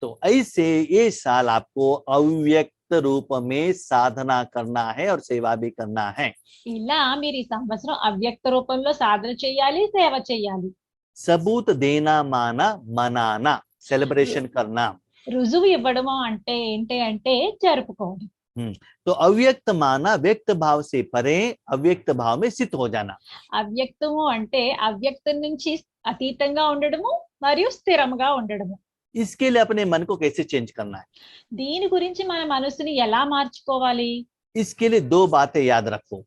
तो ऐसे ये साल आपको अव्यक्त रूप में साधना करना है और सेवा भी करना है। ఇలా మీరు ఈ సంవత్సరం అవ్యక్త రూపంలో సాధన చేయాలి, సేవ చేయాలి. सबूत देना, माना, मनाना, सेलिब्रेशन करना। రుజువు ఇవ్వడము అంటే ఏంటి అంటే జరుపుకోవడం. तो अव्यक्त माना व्यक्त भाव से परे, अव्यक्त भाव में स्थित हो जाना। అవ్యక్తము అంటే అవ్యక్తం నుంచి అతీతంగా ఉండడము మరియు స్థిరంగా ఉండడము. इसके लिए अपने मन को कैसे चेंज करना है? దీని గురించి మన మనసుని ఎలా మార్చుకోవాలి? इसके लिए दो बातें याद रखो।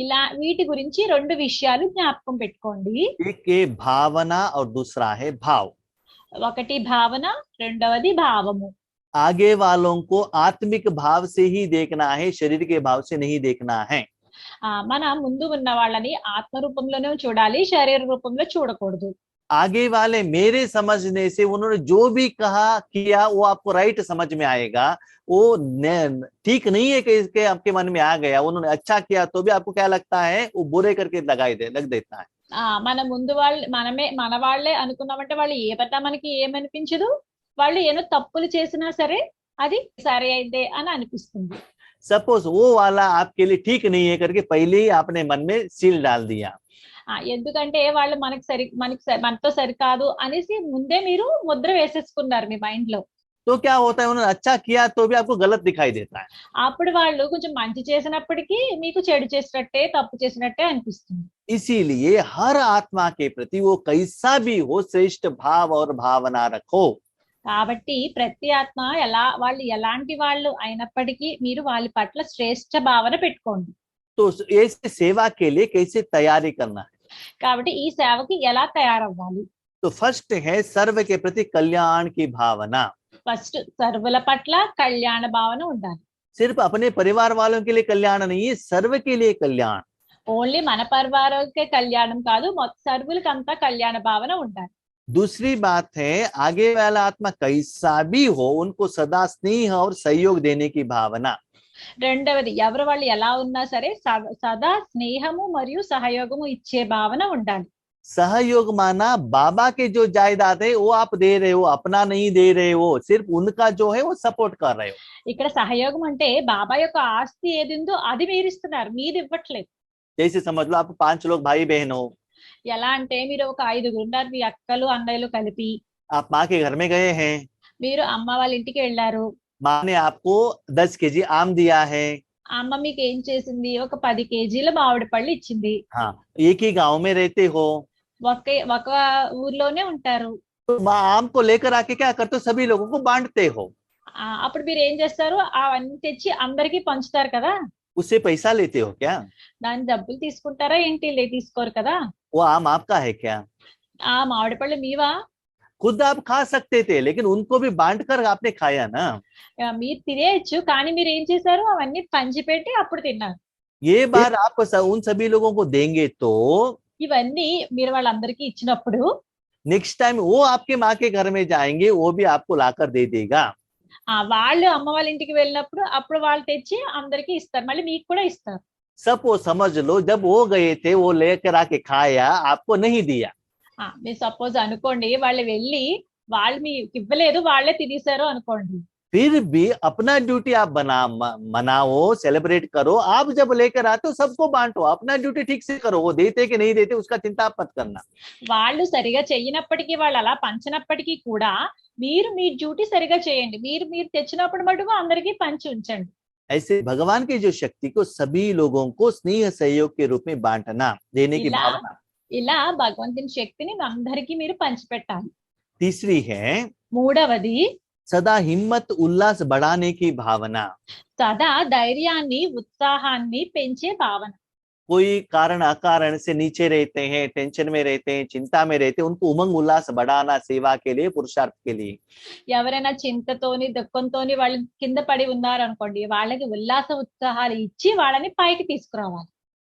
ఇలా వీటి గురించి రెండు విషయాలు జ్ఞాపకం పెట్టుకోండి. एक है भावना और दूसरा है भाव। ఒకటి భావన, రెండవది భావము. आगे वालों को आत्मिक भाव से ही देखना है, शरीर के भाव से नहीं देखना है। మన ముందు ఉన్న వాళ్ళని ఆత్మ రూపంలోనే చూడాలి, శరీర రూపంలో చూడకూడదు. आगे वाले मेरे समझने से उन्होंने जो भी कहा किया वो आपको राइट समझ में आएगा, वो ठीक नहीं है कि इसके आपके मन में आ गया। उन्होंने अच्छा किया तो भी आपको क्या लगता है, वो बुरे करके लग देता है। మన ముందు వాళ్ళు మన వాళ్ళే అనుకున్నామంటే వాళ్ళు ఏ పట్ల మనకి ఏమనిపించదు. వాళ్ళు ఏమో తప్పులు చేసినా సరే అది సరే అయితే అని అనిపిస్తుంది. सपोज वो वाला आपके लिए ठीक नहीं है करके पहले ही आपने मन में सील डाल दिया। ఎందుకంటే వాళ్ళు మనతో సరికాదు అనేసి ముందే మీరు ముద్ర వేసేసుకున్నారు మీ మైండ్ లో. तो क्या होता है, उन्होंने अच्छा किया तो भी आपको गलत दिखाई देता है। అప్పుడు వాళ్ళు కొంచెం మంచి చేసినప్పటికీ మీకు చెడు చేసినట్టే, తప్పు చేసినట్టే అనిపిస్తుంది. इसीलिए हर आत्मा के प्रति वो कैसा भी हो श्रेष्ठ भाव और भावना रखो। కాబట్టి ప్రతి ఆత్మ వాళ్ళు ఎలాంటి వాళ్ళు అయినప్పటికీ మీరు వాళ్ళ పట్ల శ్రేష్ఠ భావన పెట్టుకోండి. तो ऐसे सेवा के लिए कैसे तैयारी करना है? కాబట్టి ఈ సేవకి ఎలా తయారవ్వాలి? तो फर्स्ट है सर्व के प्रति कल्याण की भावना। ఫస్ట్ సర్వుల పట్ల కళ్యాణ భావన ఉండాలి. सिर्फ अपने परिवार वालों के लिए कल्याण नहीं है, सर्व के लिए कल्याण। ఓన్లీ మన పరివారకే కళ్యాణం కాదు, మొత్తం సర్వులకంతా కళ్యాణ భావన ఉండాలి. दूसरी बात है आगे वाला आत्मा कैसा भी हो उनको सदा स्नेह और सहयोग देने की भावना। రెండవది ఎవరు వాళ్ళు ఎలా ఉన్నా సరే సదా స్నేహము మరియు సహయోగము ఇచ్చే భావన ఉండాలి. सहयोग माना बाबा के जो जायदाद है वो आप दे रहे हो, अपना नहीं दे रहे हो, सिर्फ उनका जो है वो सपोर्ट कर रहे हो। ఇక్కడ సహయోగం అంటే బాబా యొక్క ఆస్తి ఏదిందో అది మీరు ఇస్తున్నారు, మీది ఇవ్వట్లేదు. जैसे समझ लो आप 5 लोग भाई बहन हो, ఎలా అంటే మీరు ఒక 5 ఉన్నారు, మీ అక్కలు అన్నయ్యలు కలిపి आप माँ के घर में गए हैं, మీరు అమ్మ వాళ్ళ ఇంటికి వెళ్ళారు. माँ ने आपको 10 केजी आम दिया है। అమ్మ మీకు ఏం చేసింది? ఒక 10 కేజీల మామిడి పళ్ళు ఇచ్చింది. हाँ, एक ही गांव में रहते हो, ఒక ఊర్లోనే ఉంటారు. तो माँ आम को लेकर आके क्या करते हो, सभी लोगों को बांटते हो। అప్పుడు మీరు ఏం చేస్తారు? అవన్నీ తెచ్చి అందరికి పంచుతారు కదా. उससे पैसा लेते हो क्या? దాని డబ్బులు తీసుకుంటారా ఏంటి? తీసుకోరు కదా. वो आम आपका है क्या? ఆ మామిడి పళ్ళు మీవా? खुद आप खा सकते थे लेकिन उनको भी बांट कर आपने खाया ना। మీరు తినేయచ్చు, కానీ మీరు ఏం చేశారు? అవన్నీ పంచిపెట్టి అప్పుడు తిన్నారు. ये बार आप उन सभी लोगों को देंगे तो ఇవన్నీ మీరు వాళ్ళందరికీ ఇచ్చినప్పుడు नेक्स्ट टाइम वो आपके माँ के घर में जाएंगे, वो भी आपको लाकर दे देगा। వాళ్ళు అమ్మ వాళ్ళ ఇంటికి వెళ్ళినప్పుడు అప్పుడు వాళ్ళు తెచ్చి అందరికి ఇస్తారు, మళ్ళీ మీకు కూడా ఇస్తారు. सब वो समझ लो जब वो गए थे वो लेकर आके खाया, आपको नहीं दिया। మీరు సపోజ్ అనుకోండి వాళ్ళు వెళ్ళి వాళ్ళు మీకు ఇవ్వలేదు, వాళ్ళే తినేశారు అనుకోండి. फिर भी अपना ड्यूटी आप मनाओ, सेलिब्रेट करो। आप जब लेकर आते हो सबको बांटो, अपना ड्यूटी ठीक से करो। वो देते कि नहीं देते उसका चिंता आप मत करना। వాళ్ళు సరిగా చెయ్యనప్పటికీ వాళ్ళు అలా పంచినప్పటికీ కూడా మీరు మీ డ్యూటీ సరిగా చేయండి. మీరు మీరు తెచ్చినప్పుడు మటుకు అందరికీ పంచి ఉంచండి. ऐसे भगवान की जो शक्ति को सभी लोगों को स्नेह सहयोग के रूप में बांटना, देने की ఇలా भावना। ఇలా భగవంతుని శక్తిని అందరికీ మీరు పంచిపెట్టాలి. तीसरी है మూడవది सदा हिम्मत उल्लास बढ़ाने की भावना। సదా ధైర్యాన్ని ఉత్సాహాన్ని పెంచే భావన. कोई कारण अकारण से नीचे रहते हैं, टेंशन में रहते हैं, चिंता में रहते हैं, उनको उमंग उल्लास बढ़ाना, सेवा के लिए, पुरुषार्थ के लिए। ఎవరైనా చింతతోని దుఃఖంతోని వాళ్ళు కింద పడి ఉన్నారు అనుకోండి, వాళ్ళకి ఉల్లాస ఉత్సాహాలు ఇచ్చి వాళ్ళని పైకి తీసుకురావాలి.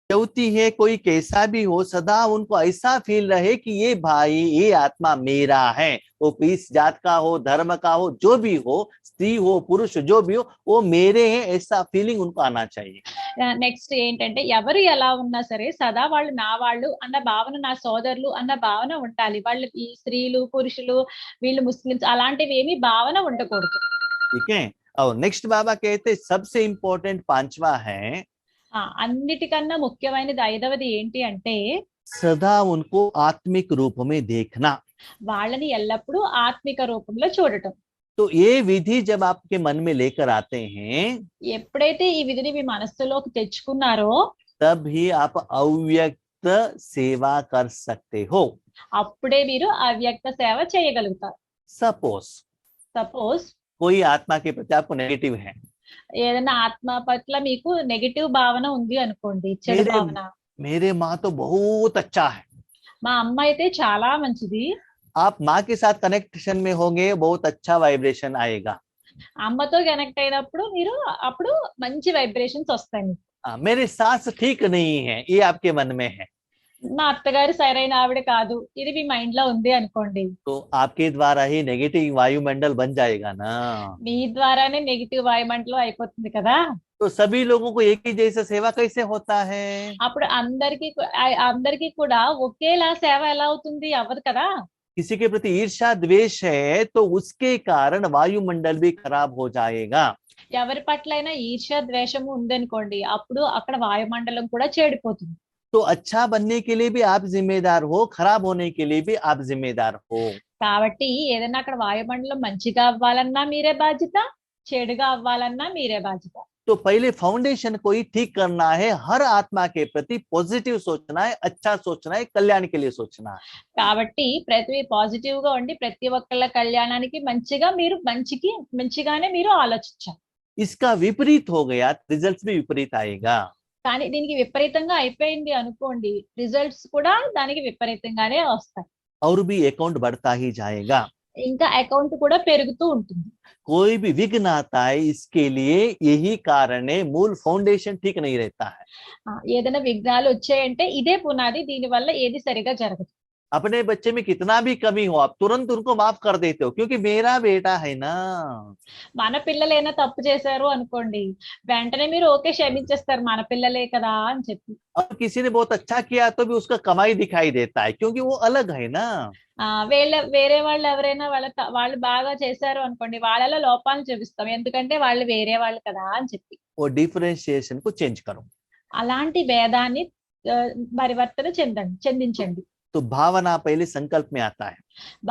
चौथी है कोई कैसा भी हो, सदा उनको ऐसा फील रहे कि ये भाई, ये आत्मा मेरा है। वो किस जात का हो, धर्म का हो, जो भी हो, स्त्री हो पुरुष जो भी हो, वो मेरे हैं, ऐसा फीलिंग उनको आना चाहिए। నెక్స్ట్ ఏంటంటే ఎవరు ఎలా ఉన్నా సరే సదా వాళ్ళు నా వాళ్ళు అన్న భావన, నా సోదరులు అన్న భావన ఉండాలి. వాళ్ళు ఈ స్త్రీలు పురుషులు వీళ్ళు ముస్లిమ్స్ అలాంటివి ఏమీ భావన ఉండకూడదు. ठीक है। और नेक्स्ट बाबा कहते सबसे इंपॉर्टेंट पांचवा है అన్నిటికన్నా ముఖ్యమైనది ఐదవది ఏంటి అంటే सदा उनको आत्मिक रूप में देखना। వాళ్ళని ఎల్లప్పుడూ ఆత్మిక రూపంలో చూడటం. तो ये विधि जब आपके मन में लेकर आते हैं, ఎప్పుడైతే ఈ విధిని మీ మనస్సులోకి తెచ్చుకున్నారో तब ही आप अव्यक्त सेवा कर सकते हो। అప్పుడే మీరు అవ్యక్త సేవ చేయగలుగుతారు. सपोज कोई आत्मा के प्रति आपको नेगेटिव है, ఏదైనా ఆత్మ పట్ల మీకు నెగటివ్ భావన ఉంది అనుకోండి, చెడు భావన. मेरे माँ तो बहुत अच्छा है, మా అమ్మ అయితే చాలా మంచిది. आप माँ के साथ कनेक्शन में होंगे, बहुत अच्छा वाइब्रेशन आएगा। అమ్మతో కనెక్ట్ అయినప్పుడు మీరు అప్పుడు మంచి వైబ్రేషన్స్ వస్తాయి. मेरे सास ठीक नहीं है, ये आपके मन में है, మా అత్తగారు సరైన ఆవిడ కాదు, ఇది మీ మైండ్ లో ఉంది అనుకోండి. तो आपके द्वारा ही नेगेटिव वायुमंडल बन जाएगा ना। మీ ద్వారానే నెగిటివ్ వాయుమండలం అయిపోతుంది కదా. तो सभी लोगों को एक ही जैसा सेवा कैसे होता है? అప్పుడు అందరికీ కూడా ఒకేలా సేవ ఎలా అవుతుంది? అవ్వదు కదా. किसी के प्रति ईर्ष्या द्वेष है तो उसके कारण वायुमंडल भी खराब हो जाएगा। ఎవరి పట్లైనా ఈర్ష్య ద్వేషము ఉందనుకోండి, అప్పుడు అక్కడ వాయుమండలం కూడా చెడిపోతుంది. तो अच्छा बनने के लिए भी आप जिम्मेदार हो, खराब होने के लिए भी आप जिम्मेदार हो। కాబట్టి ఏదైనా అక్కడ వాయుమండలం మంచిగా అవ్వాలన్నా మీరే బాధ్యత, చెడుగా అవ్వాలన్నా మీరే బాధ్యత. तो पहले फाउंडेशन को ही ठीक करना है, हर आत्मा के प्रति पॉजिटिव सोचना है, अच्छा सोचना है, कल्याण के लिए सोचना है। కాబట్టి ప్రతి పాజిటివ్ గా ఉండి ప్రతి ఒక్కళ్ళ కళ్యాణానికి మంచిగానే మీరు ఆలోచించాలి. इसका विपरीत हो गया, रिजल्ट भी विपरीत आएगा। కానీ దీనికి విపరీతంగా అయిపోయింది అనుకోండి, రిజల్ట్స్ కూడా దానికి విపరీతంగానే వస్తాయి. और भी अकाउंट बढ़ता ही जाएगा। ఇంకా అకౌంట్ కూడా పెరుగుతూ ఉంటుంది. कोई भी विघ्न आता है, इसके लिए यही कारण है, मूल फाउंडेशन ठीक नहीं रहता है। ఏదైనా విఘ్నాలు వచ్చాయంటే ఇదే పునాది, దీని వల్ల ఏది సరిగా జరగదు. अपने बच्चे में कितना भी कमी हो, आप तुरंत उनको माफ कर देते हो, क्योंकि मेरा बेटा है ना। మన పిల్లలైనా తప్పు చేశారు అనుకోండి, వెంటనే మీరు ఓకే క్షమించేస్తారు, మన పిల్లలే కదా అని చెప్పి. और किसी ने बहुत अच्छा किया तो भी उसका कमाई दिखाई देता है, क्योंकि वो अलग है ना। వేరే వాళ్ళు ఎవరైనా వాళ్ళు బాగా చేశారు అనుకోండి, వాళ్ళలో లోపాలను చూపిస్తాం, ఎందుకంటే వాళ్ళు వేరే వాళ్ళు కదా అని చెప్పి. वो डिफरेंशिएशन को चेंज करो। అలాంటి భేదాన్ని పరివర్తన చెందించండి. तो भावना पहले संकल्प में आता है,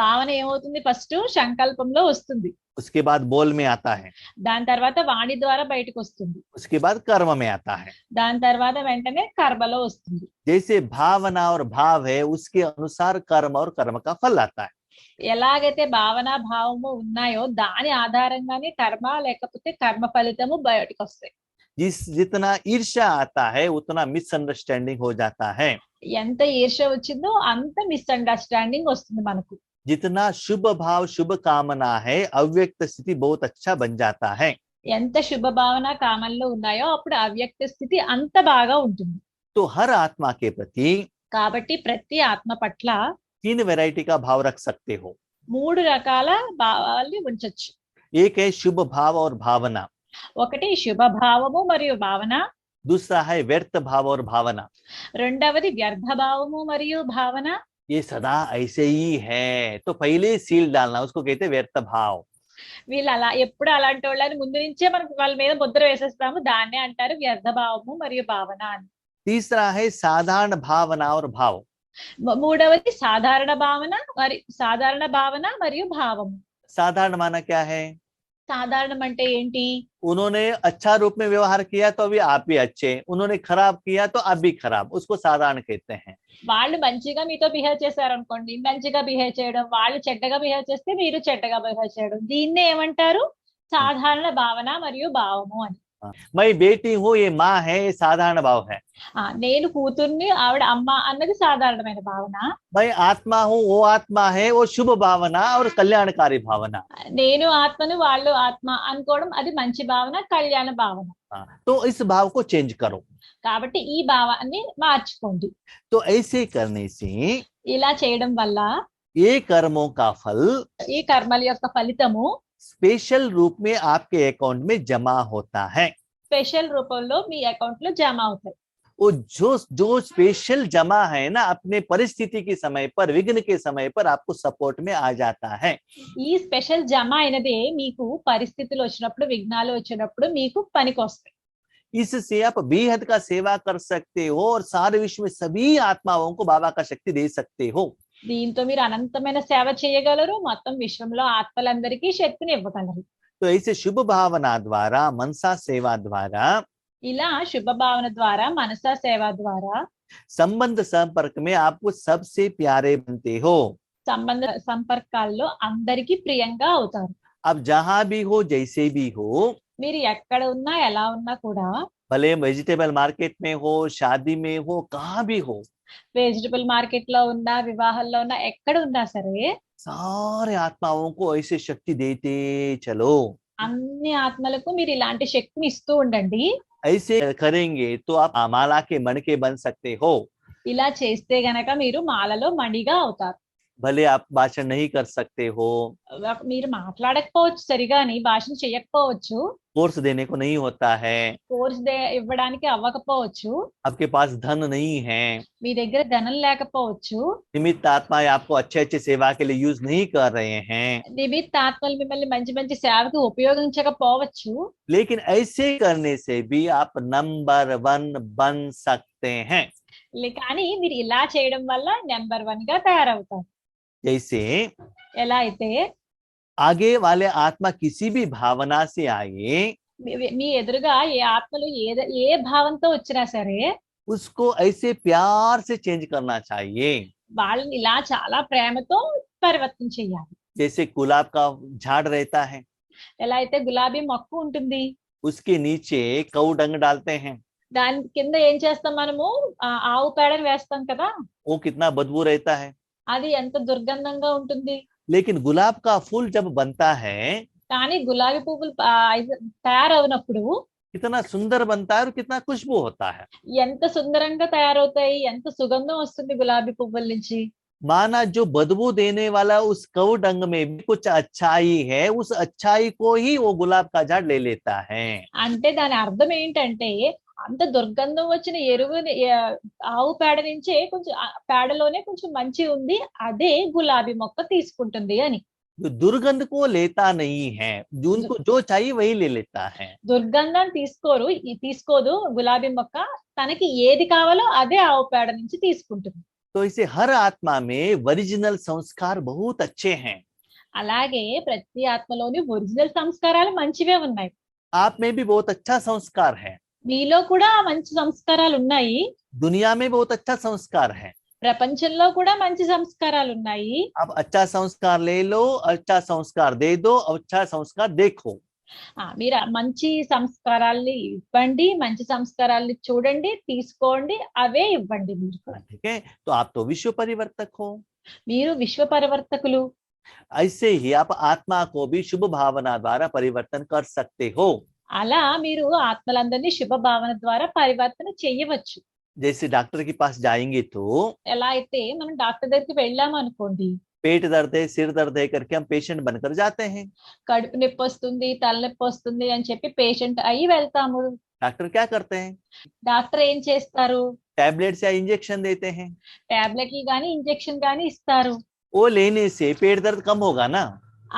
భావన ఏమవుతుంది? ఫస్ట్ సంకల్పంలో వస్తుంది, उसके बाद बोल में आता है, దాని తర్వాత వాణి ద్వారా బయటకు వస్తుంది, उसके बाद कर्म में आता है। దాని తర్వాత వెంటనే కర్మలో వస్తుంది. जैसे भावना और भाव है, उसके अनुसार कर्म और कर्म का फल आता है। ఎలాగైతే భావన భావము ఉన్నాయో దాని ఆధారంగానే కర్మ లేకపోతే కర్మ ఫలితము బయటకు వస్తాయి. जितना ईर्ष्या आता है उतना मिसअंडरस्टैंडिंग हो जाता है। ఎంత ఈర్ష్య వచ్చిందో అంత మిస్అండర్స్టాండింగ్ వస్తుంది మనకు. जितना शुभ भाव शुभ कामना है, अव्यक्त स्थिति बहुत अच्छा बन जाता है। ఎంత శుభ భావన కామనలో ఉన్నాయో అప్పుడు అవ్యక్త స్థితి అంత బాగా ఉంటుంది. तो हर आत्मा के प्रति కాబట్టి ప్రతి ఆత్మ పట్ల 3 वैरायटी का भाव रख सकते हो। 3 రకాల భావాల్ని ఉంచొచ్చు. एक है शुभ भाव और भावना, ఒకటి శుభ భావము మరియు భావన, दूसरा है व्यर्थ भाव और भावना, రెండవది వ్యర్థ భావము మరియు భావన. ये सदा ऐसे ही है, तो पहले सील डालना, उसको कहते हैं व्यर्थ भाव। వీళ్ళు అలా ఎప్పుడు అలాంటి వాళ్ళని ముందు నుంచే మనకి వాళ్ళ మీద ముద్ర వేసేస్తాము. దాన్నే అంటారు వ్యర్థ భావము మరియు భావన అని. तीसरा है साधारण भावना और भाव। మూడవది సాధారణ భావన మరియు భావము. साधारण माना क्या है? సాధారణం అంటే ఏంటి? उन्होंने अच्छा रूप में व्यवहार किया तो अभी आप भी अच्छे, उन्होंने खराब किया तो आप भी खराब, उसको साधारण कहते हैं। వాళ్ళు మంచిగా మీతో బిహేవ్ చేశారు అనుకోండి, మంచిగా బిహేవ్ చేయడం. వాళ్ళు చెడ్డగా బిహేవ్ చేస్తే మీరు చెడ్డగా బిహేవ్ చేయడం. దీన్నే ఏమంటారు? సాధారణ భావన మరియు భావము అని. मैं बेटी हूँ, ये माँ है, ये साधारण भाव है। నేను కూతుర్ని, ఆవిడ అమ్మ అన్నది సాధారణమైన భావన. मैं आत्मा हूँ, वो आत्मा है, वो शुभ भावना और कल्याणकारी भावना। నేను ఆత్మను, వాళ్ళు ఆత్మ అనుకోవడం అది మంచి భావన, కళ్యాణ భావన. तो इस भाव को चेंज करो। కాబట్టి ఈ భావాన్ని మార్చుకోండి. तो ऐसे करने से ఇలా చేయడం వల్ల ये कर्मों का फल ఈ కర్మల యొక్క ఫలితము स्पेशल रूप में आपके अकाउंट में जमा होता है। స్పెషల్ రూపంలో మీ అకౌంట్ లో జమ అవుతాయి. वो जो स्पेशल जमा है ना, अपने परिस्थिति के समय पर, विघ्न के समय पर आपको सपोर्ट में आ जाता है। ఈ స్పెషల్ జమ అయినదే మీకు పరిస్థితులు వచ్చినప్పుడు, విఘ్నాలు వచ్చినప్పుడు మీకు పనికి వస్తాయి. इससे आप बेहद का सेवा कर सकते हो और सारे विश्व में सभी आत्माओं को बाबा का शक्ति दे सकते हो। దీంతో మీరు అనంతమైన సేవ చేయగలరు, మొత్తం విశ్వంలో ఆత్మలందరికీ శక్తిని ఇవ్వగలరు. तो ऐसे शुभ भावना द्वारा, मनसा सेवा द्वारा, ఇలా శుభ భావన ద్వారా, మనసా సేవ ద్వారా संबंध संपर्क में आपको सबसे प्यारे बनते हो। సంబంధ సంపర్కాల్లో అందరికీ ప్రియంగా అవుతారు. अब जहां भी हो, जैसे भी हो, మీరు ఎక్కడ ఉన్నా, ఎలా ఉన్నా కూడా, भले वेजिटेबल मार्केट में हो, शादी में हो, कहाँ भी हो, వెజిటబుల్ మార్కెట్ లో ఉన్నా, వివాహాల్లో ఉన్నా, ఎక్కడ ఉన్నా సరే सारे आत्माओं को ऐसे शक्ति देते चलो। అన్ని ఆత్మలకు మీరు ఇలాంటి శక్తిని ఇస్తూ ఉండండి. ऐसे करेंगे तो आप माला के मणके बन सकते हो। ఇలా చేస్తే గనక మీరు మాలలో మణిగా అవుతారు. भले आप भाषण नहीं कर सकते हो, మీరు మాట్లాడకపోవచ్చు, సరిగాని భాషణ చేయకపోవచ్చు, कोर्स देने को नहीं होता है, కోర్స్ ఇవ్వడానికి అవ్వకపోవచ్చు, आपके पास धन नहीं है, మీ దగ్గర ధనం లేకపోవచ్చు, निमित्त आत्माएं आपको अच्छे अच्छे सेवा के लिए यूज नहीं कर रहे हैं, నిమిత్త ఆత్మలు మిమ్మల్ని మంచి మంచి సేవకి ఉపయోగించకపోవచ్చు. लेकिन ऐसे करने से भी आप नंबर 1 बन सकते हैं। కానీ మీరు ఇలా చేయడం వల్ల నెంబర్ 1 గా తయారవుతారు. जैसे ఎలా అయితే आगे वाले आत्मा किसी भी भावना से आए, మీ ఎదురుగా ఏ ఆత్మలు ఏ భావంతో వచ్చినా సరే उसको ऐसे प्यार से चेंज करना चाहिए। వాళ్ళని ఇలా చాలా ప్రేమతో పరివర్తన చేయాలి. जैसे गुलाब का झाड़ रहता है, ఎలా అయితే గులాబీ మొక్క ఉంటుంది, उसके नीचे कौ डंग डालते हैं, దాని కింద ఏం చేస్తాం మనము? ఆవు పేడని వేస్తాం కదా. वो कितना बदबू रहता है। అది ఎంత దుర్గంధంగా ఉంటుంది. लेकिन गुलाब का फूल जब बनता है, కానీ గులాబీ పువ్వులు తయారవునప్పుడు कितना सुंदर बनता है और कितना खुशबू होता है। ఎంత సుందరంగా తయారవుతాయి, ఎంత సుగంధం వస్తుంది గులాబీ పువ్వుల నుంచి. माना जो बदबू देने वाला उस कौ डंग में भी कुछ अच्छाई है, उस अच्छाई को ही वो गुलाब का झाड़ ले लेता है। అంటే దాని అర్థం ఏంటంటే, అంత దుర్గంధం వచ్చిన ఎరువుని ఆవు పేడ నుంచే కొంచెం పేడలోనే కొంచెం మంచి ఉంది, అదే గులాబీ మొక్క తీసుకుంటుంది అని. जो दुर्गंध को लेता नहीं है, उनको जो चाहिए वही ले लेता है। దుర్గంధాన్ని తీసుకోదు గులాబీ మొక్క, తనకి ఏది కావాలో అదే ఆవు పేడ నుంచి తీసుకుంటుంది. तो इसे हर आत्मा में ओरिजिनल संस्कार बहुत अच्छे हैं। అలాగే ప్రతి ఆత్మలోని ఒరిజినల్ సంస్కారాలు మంచివే ఉన్నాయి. आप में भी बहुत अच्छा संस्कार है, మీలో కూడా మంచి సంస్కారాలు ఉన్నాయి, दुनिया में बहुत अच्छा संस्कार है। ప్రపంచంలో కూడా మంచి సంస్కారాలు ఉన్నాయి. आप अच्छा संस्कार ले लो, अच्छा संस्कार दे दो, अच्छा संस्कार देखो। మీరు మంచి సంస్కారాల్ని ఇవ్వండి, మంచి సంస్కారాల్ని చూడండి, తీసుకోండి, అవే ఇవ్వండి మీరు. ठीक है, तो आप तो विश्व परिवर्तक हो। మీరు విశ్వ పరివర్తకులు. ऐसे ही आप आत्मा को भी शुभ भावना द्वारा परिवर्तन कर सकते हो। అలా మీరు ఆత్మలందరినీ శుభ భావన ద్వారా పరివర్తన చేయవచ్చు. जैसे डॉक्टर के पास जाएंगे तो ఎలా అయితే మనం డాక్టర్ దగ్గరికి వెళ్ళాము అనుకోండి, पेट दर्द है, सिर दर्द है करके हम पेशेंट बनकर जाते हैं। కడుపు నొప్పి వస్తుంది, తలనొప్పి వస్తుంది అని చెప్పి పేషెంట్ అయ్యి వెళ్తాము. डॉक्टर क्या करते हैं? డాక్టర్ ఏం చేస్తారు? टैबलेट्स या इंजेक्शन देते हैं। టాబ్లెట్లు గాని ఇంజెక్షన్ గాని ఇస్తారు. वो लेने से पेट दर्द कम होगा ना।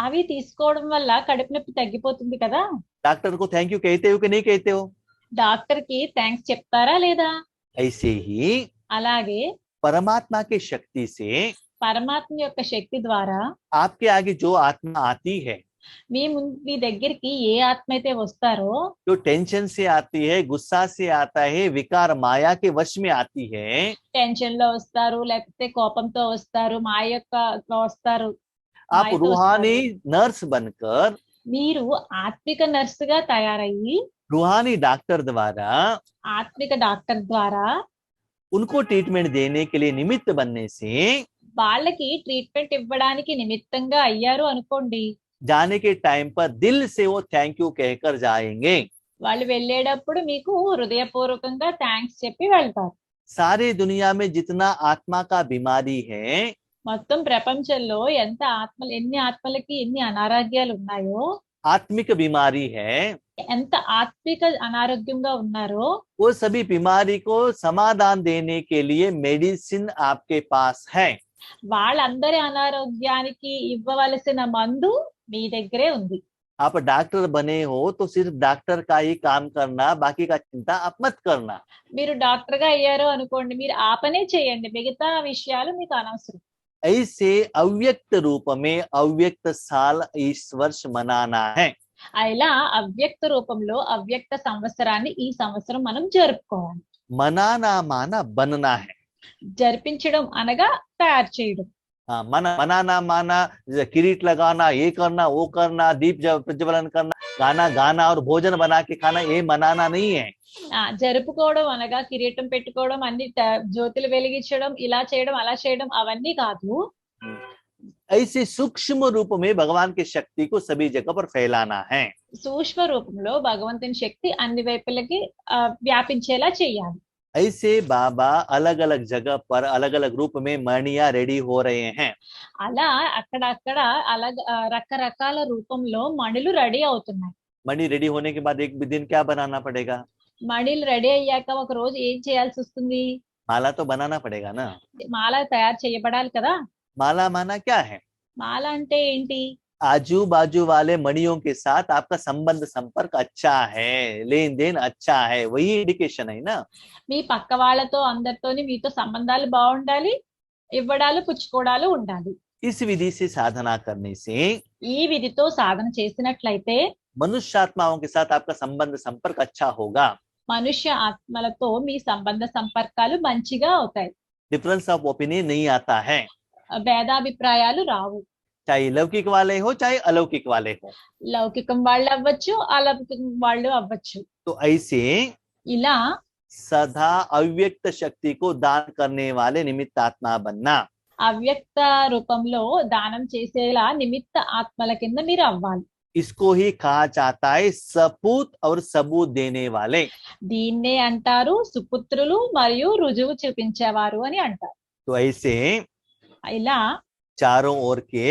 అవి తీసుకోవడం వల్ల కడుపు నొప్పి తగ్గిపోతుంది కదా. डॉक्टर को थैंक यू कहते हो कि नहीं कहते हो? డాక్టర్ కి థ్యాంక్స్ చెప్తారా లేదా? ऐसे ही అలాగే परमात्मा की शक्ति से పరమాత్మ యొక్క శక్తి ద్వారా आपके आगे जो आत्मा आती है, మీ దగ్గరికి ఏ ఆత్మ అయితే వస్తారో, जो टेंशन से आती है, गुस्सा से आता है, विकार माया के वश में आती है, టెన్షన్ లో వస్తారు, లేకపోతే కోపంతో వస్తారు, మాయ యొక్క వస్తారు, आप మాయతో रूहानी వస్తారు. नर्स बनकर, మీరు ఆత్మిక నర్సుగా తయారయ్యి रूहानी डॉक्टर द्वारा ఆత్మిక డాక్టర్ ద్వారా उनको ट्रीटमेंट देने के लिए निमित्त बनने से వాళ్ళకి ట్రీట్మెంట్ ఇవ్వడానికి నిమిత్తంగా అయ్యారు అనుకోండి, जाने के टाइम पर दिल से वो थैंक यू कहकर जाएंगे। వాళ్ళు వెళ్ళేటప్పుడు మీకు హృదయపూర్వకంగా థ్యాంక్స్ చెప్పి వెళ్తారు. सारे दुनिया में जितना आत्मा का बीमारी है, మొత్తం ప్రపంచంలో ఎన్ని ఆత్మలకి ఎన్ని అనారోగ్యాలు ఉన్నాయో, आत्मिक बीमारी है, ఎంత ఆత్మిక అనారోగ్యంగా ఉన్నారో, वो सभी बीमारी को समाधान देने के लिए मेडिसिन आपके पास है। వాళ్ళందరి అనారోగ్యానికి ఇవ్వవలసిన మందు మీ దగ్గరే ఉంది. आप डॉक्टर बने हो तो सिर्फ डॉक्टर का ही काम करना, बाकी का चिंता आप मत करना। మీరు డాక్టర్ గా అయ్యారు అనుకోండి, మీరు ఆ పనే చేయండి, మిగతా విషయాలు మీకు అనవసరం. ऐसे अव्यक्त रूप में अव्यक्त साल इस वर्ष मनाना है। ఇలా అవ్యక్త రూపంలో అవ్యక్త సంవత్సరాన్ని ఈ సంవత్సరం మనం జరుపుకోవాలి. मनाना माना बनना है। జరిపించడం అనగా తయారు చేయడం. हाँ, मनाना माना किरीट लगाना, ये करना, वो करना, दीप प्रज्वलन करना, गाना गाना और भोजन बना के खाना, ये मनाना नहीं है। జరుపుకోవడం అనగా కిరీటం పెట్టుకోవడం, అన్ని జ్యోతులు వెలిగించడం, ఇలా చేయడం అలా చేయడం అవన్నీ కాదు. ऐसे सूक्ष्म रूप में भगवान की शक्ति को सभी जगह पर फैलाना है। సూక్ష్మ రూపంలో భగవంతుని శక్తి అన్ని వైపులకి వ్యాపించేలా చేయాలి. ऐसे बाबा अलग अलग जगह पर अलग अलग रूप में मणियां रेडी हो रहे हैं। అలా అక్కడక్కడ రకరకాల రూపంలో మణులు రెడీ అవుతున్నాయి. मणि रेडी होने के बाद एक दिन क्या बनाना पड़ेगा? మణిలు రెడీ అయ్యాక ఒక రోజు ఏం చేయాల్సి వస్తుంది? माला तो बनाना पड़ेगा ना। మాల తయారు చేయబడాలి కదా. माला माना क्या है? మాల అంటే ఏంటి? आजू बाजू वाले मणियों के साथ आपका संबंध संपर्क अच्छा है, लेन देन अच्छा है, वही इंडिकेशन है ना। మీ పక్క వాళ్ళతో అందరితోని మీతో సంబంధాలు బాగుండాలి, ఇవ్వడాలు పుచ్చుకోవడాలు ఉండాలి. इस विधि से साधना करने से ఈ విధితో సాధన చేసినట్లయితే मनुष्य आत्माओं के साथ आपका संबंध संपर्क अच्छा होगा। మనుష్య ఆత్మలతో మీ సంబంధ సంపర్కాలు మంచిగా అవుతాయి. डिफरेंस ऑफ ओपिनियन नहीं आता है, భేదాభిప్రాయాలు రావు. चाहे लौकिक वाले हो चाहे अलौकिक वाले हो। లౌకికం వాళ్ళు అవ్వచ్చు, అలౌకికం వాళ్ళు అవ్వచ్చు. तो ऐसे ఇలా सदा अव्यक्त शक्ति को दान करने वाले निमित्त आत्मा बनना, అవ్యక్త రూపంలో దానం చేసేలా నిమిత్త ఆత్మల కింద మీరు అవ్వాలి. इसको ही कहा जाता है सपूत और सबूत देने वाले। దీన్నే అంటారు సుపుత్రులు మరియు రుజువు చూపించేవారు అని అంటారు. तो ऐसे ఇలా चारों ओर के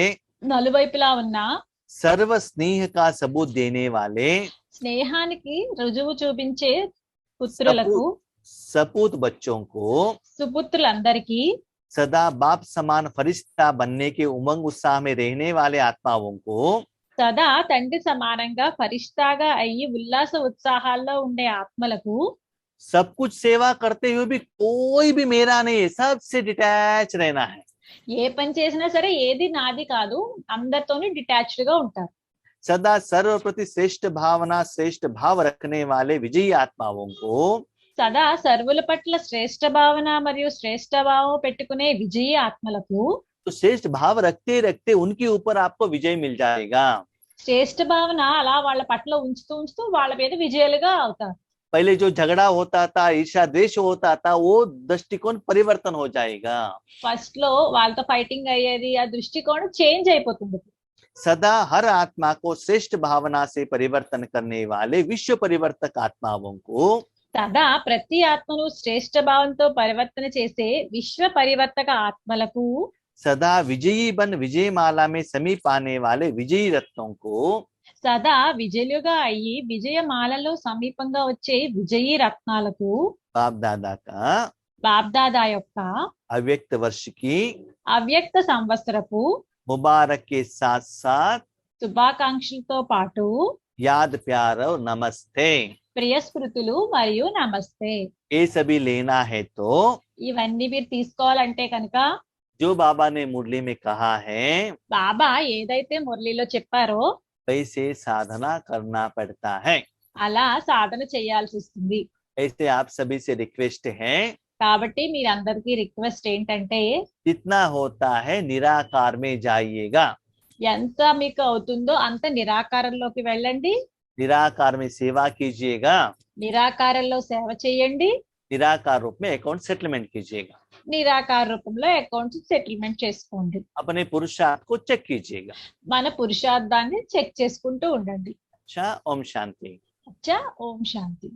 నలువైపులా ఉన్న सर्व स्नेह का सबूत देने वाले స్నేహానికి రుజువు చూపించే పుత్రులకు, सपूत बच्चों को సుపుత్రులందరికీ, सदा बाप समान फरिश्ता बनने के उमंग उत्साह में रहने वाले आत्माओं को సదా తండ్రి సమానంగా ఫరిష్తాగా అయ్యి ఉల్లాస ఉత్సాహాల్లో ఉండే ఆత్మలకు, सब कुछ सेवा करते हुए भी कोई भी मेरा नहीं है, सबसे डिटैच रहना है। ఏ పని చేసినా సరే ఏది నాది కాదు, అందరితోని డిటాచ్డ్ గా ఉంటారు. सदा सर्व प्रति श्रेष्ठ भावना श्रेष्ठ भाव रखने वाले विजयी आत्माओं को సదా సర్వుల పట్ల శ్రేష్ఠ భావన మరియు శ్రేష్ఠ భావం పెట్టుకునే విజయీ ఆత్మలకు, तो श्रेष्ठ भाव रखते रखते उनके ऊपर आपको विजय मिल जाएगा। శ్రేష్ఠ భావన అలా వాళ్ళ పట్ల ఉంచుతూ ఉంచుతూ వాళ్ళ మీద విజయాలుగా అవుతారు. पहले जो झगड़ा होता था, ईर्ष्या द्वेष होता था, वो दृष्टिकोण परिवर्तन हो जाएगा। ఫస్ట్ లో వాళ్ళతో ఫైటింగ్ అయ్యేది, ఆ దృష్టికోణం చేంజ్ అయిపోతుంది. सदा हर आत्मा को श्रेष्ठ भावना से परिवर्तन करने वाले विश्व परिवर्तक आत्माओं को సదా ప్రతి ఆత్మను శ్రేష్ఠ భావంతో పరివర్తన చేసే విశ్వ పరివర్తక ఆత్మలకు, सदा विजयी बन विजय माला में समीप आने वाले विजयी रत्नों को సదా విజయులుగా అయ్యి విజయమాలలో సమీపంగా వచ్చే విజయీ రత్నాలకు, बाप दादा का బాబ్దాదా యొక్క अव्यक्त वर्ष की అవ్యక్త సంవత్సరపు मुबारक के साथ साथ శుభాకాంక్షలతో పాటు याद प्यार और नमस्ते ప్రియ స్మృతులు మరియు నమస్తే ये सभी लेना है तो ఇవన్నీ మీరు తీసుకోవాలంటే కనుక जो बाबा ने मुरली में कहा है బాబా ఏదైతే మురళిలో చెప్పారో वैसे साधना करना पड़ता है। అలా సాధన చేయాల్సి వస్తుంది. ऐसे आप सभी से रिक्वेस्ट है, కాబట్టి మీరందరికీ రిక్వెస్ట్ ఏంటంటే जितना होता है निराकार में जाइएगा। ఎంత మీకు అవుతుందో అంత నిరాకారంలోకి వెళ్ళండి, निराकार में सेवा कीजिएगा, నిరాకారంలో సేవ చేయండి, निराकार रूप में अकाउंट सेटलमेंट कीजिएगा, నిరాకార రూపంలో అకౌంట్స్ సెటిల్మెంట్ చేసుకోండి. अपने पुरुषार्थ को चेक कीजिएगा। మన పురుషార్థాన్ని చెక్ చేసుకుంటూ ఉండండి. अच्छा, ओम शांति। అచ్చా, ఓం శాంతి.